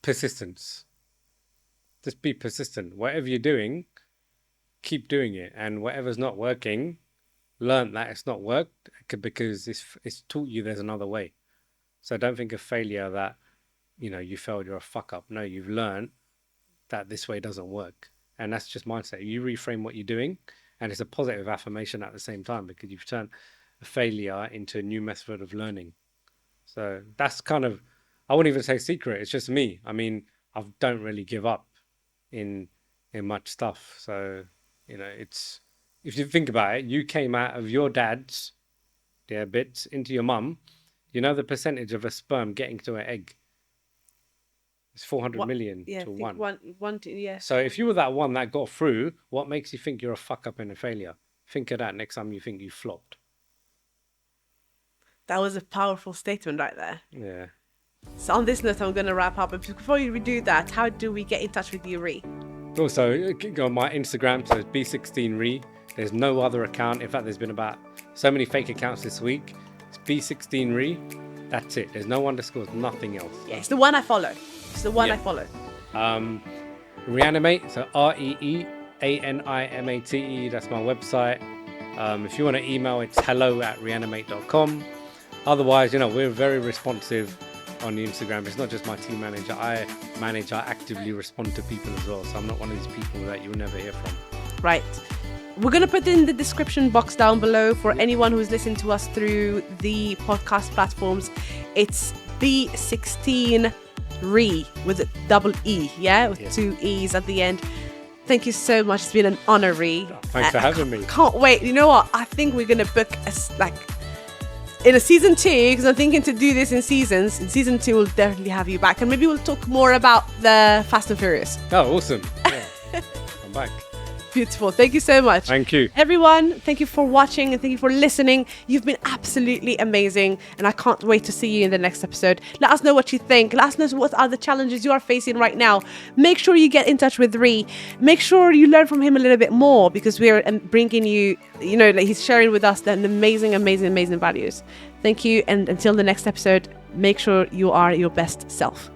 Speaker 1: persistence. Just be persistent. Whatever you're doing, keep doing it. And whatever's not working, learn that it's not worked because it's taught you there's another way. So don't think of failure that, you know, you failed, you're a fuck up. No, you've learned that this way doesn't work. And that's just mindset. You reframe what you're doing, and it's a positive affirmation at the same time because you've turned a failure into a new method of learning. So that's kind of, I wouldn't even say secret. It's just me. I mean, I don't really give up in much stuff. So, you know, it's, if you think about it, you came out of your dad's bits into your mum. You know the percentage of a sperm getting to an egg? It's 400 million to one.
Speaker 2: Yeah.
Speaker 1: So if you were that one that got through, what makes you think you're a fuck up and a failure? Think of that next time you think you flopped.
Speaker 2: That was a powerful statement right there.
Speaker 1: Yeah.
Speaker 2: So on this note, I'm going to wrap up. But before we do that, how do we get in touch with you, Ree?
Speaker 1: Also, go on my Instagram, so it's B16Ree. There's no other account. In fact, there's been about so many fake accounts this week. It's B16Ree. That's it. There's no underscores, nothing else.
Speaker 2: Yeah, it's the one I follow. It's the one I follow.
Speaker 1: Reanimate, so ReeAnimate. That's my website. If you want to email, it's hello@reanimate.com. Otherwise, you know, we're very responsive on the Instagram. It's not just my team manager. I actively respond to people as well. So I'm not one of these people that you'll never hear from.
Speaker 2: Right. We're going to put in the description box down below for anyone who's listening to us through the podcast platforms. It's B16 Ree with a double E, yeah, with
Speaker 1: Yeah.
Speaker 2: 2 E's at the end. Thank you so much. It's been an honor, Ree.
Speaker 1: Thanks for having me.
Speaker 2: Can't wait. You know what? I think we're gonna book in a season 2, because I'm thinking to do this in seasons. In season 2, we'll definitely have you back, and maybe we'll talk more about the Fast and Furious.
Speaker 1: Oh, awesome. Yeah. I'm back.
Speaker 2: Beautiful. Thank you so much.
Speaker 1: Thank you.
Speaker 2: Everyone, thank you for watching and thank you for listening. You've been absolutely amazing, and I can't wait to see you in the next episode. Let us know what you think. Let us know what are the challenges you are facing right now. Make sure you get in touch with Ree. Make sure you learn from him a little bit more, because we're bringing you, he's sharing with us the amazing, amazing, amazing values. Thank you, and until the next episode, make sure you are your best self.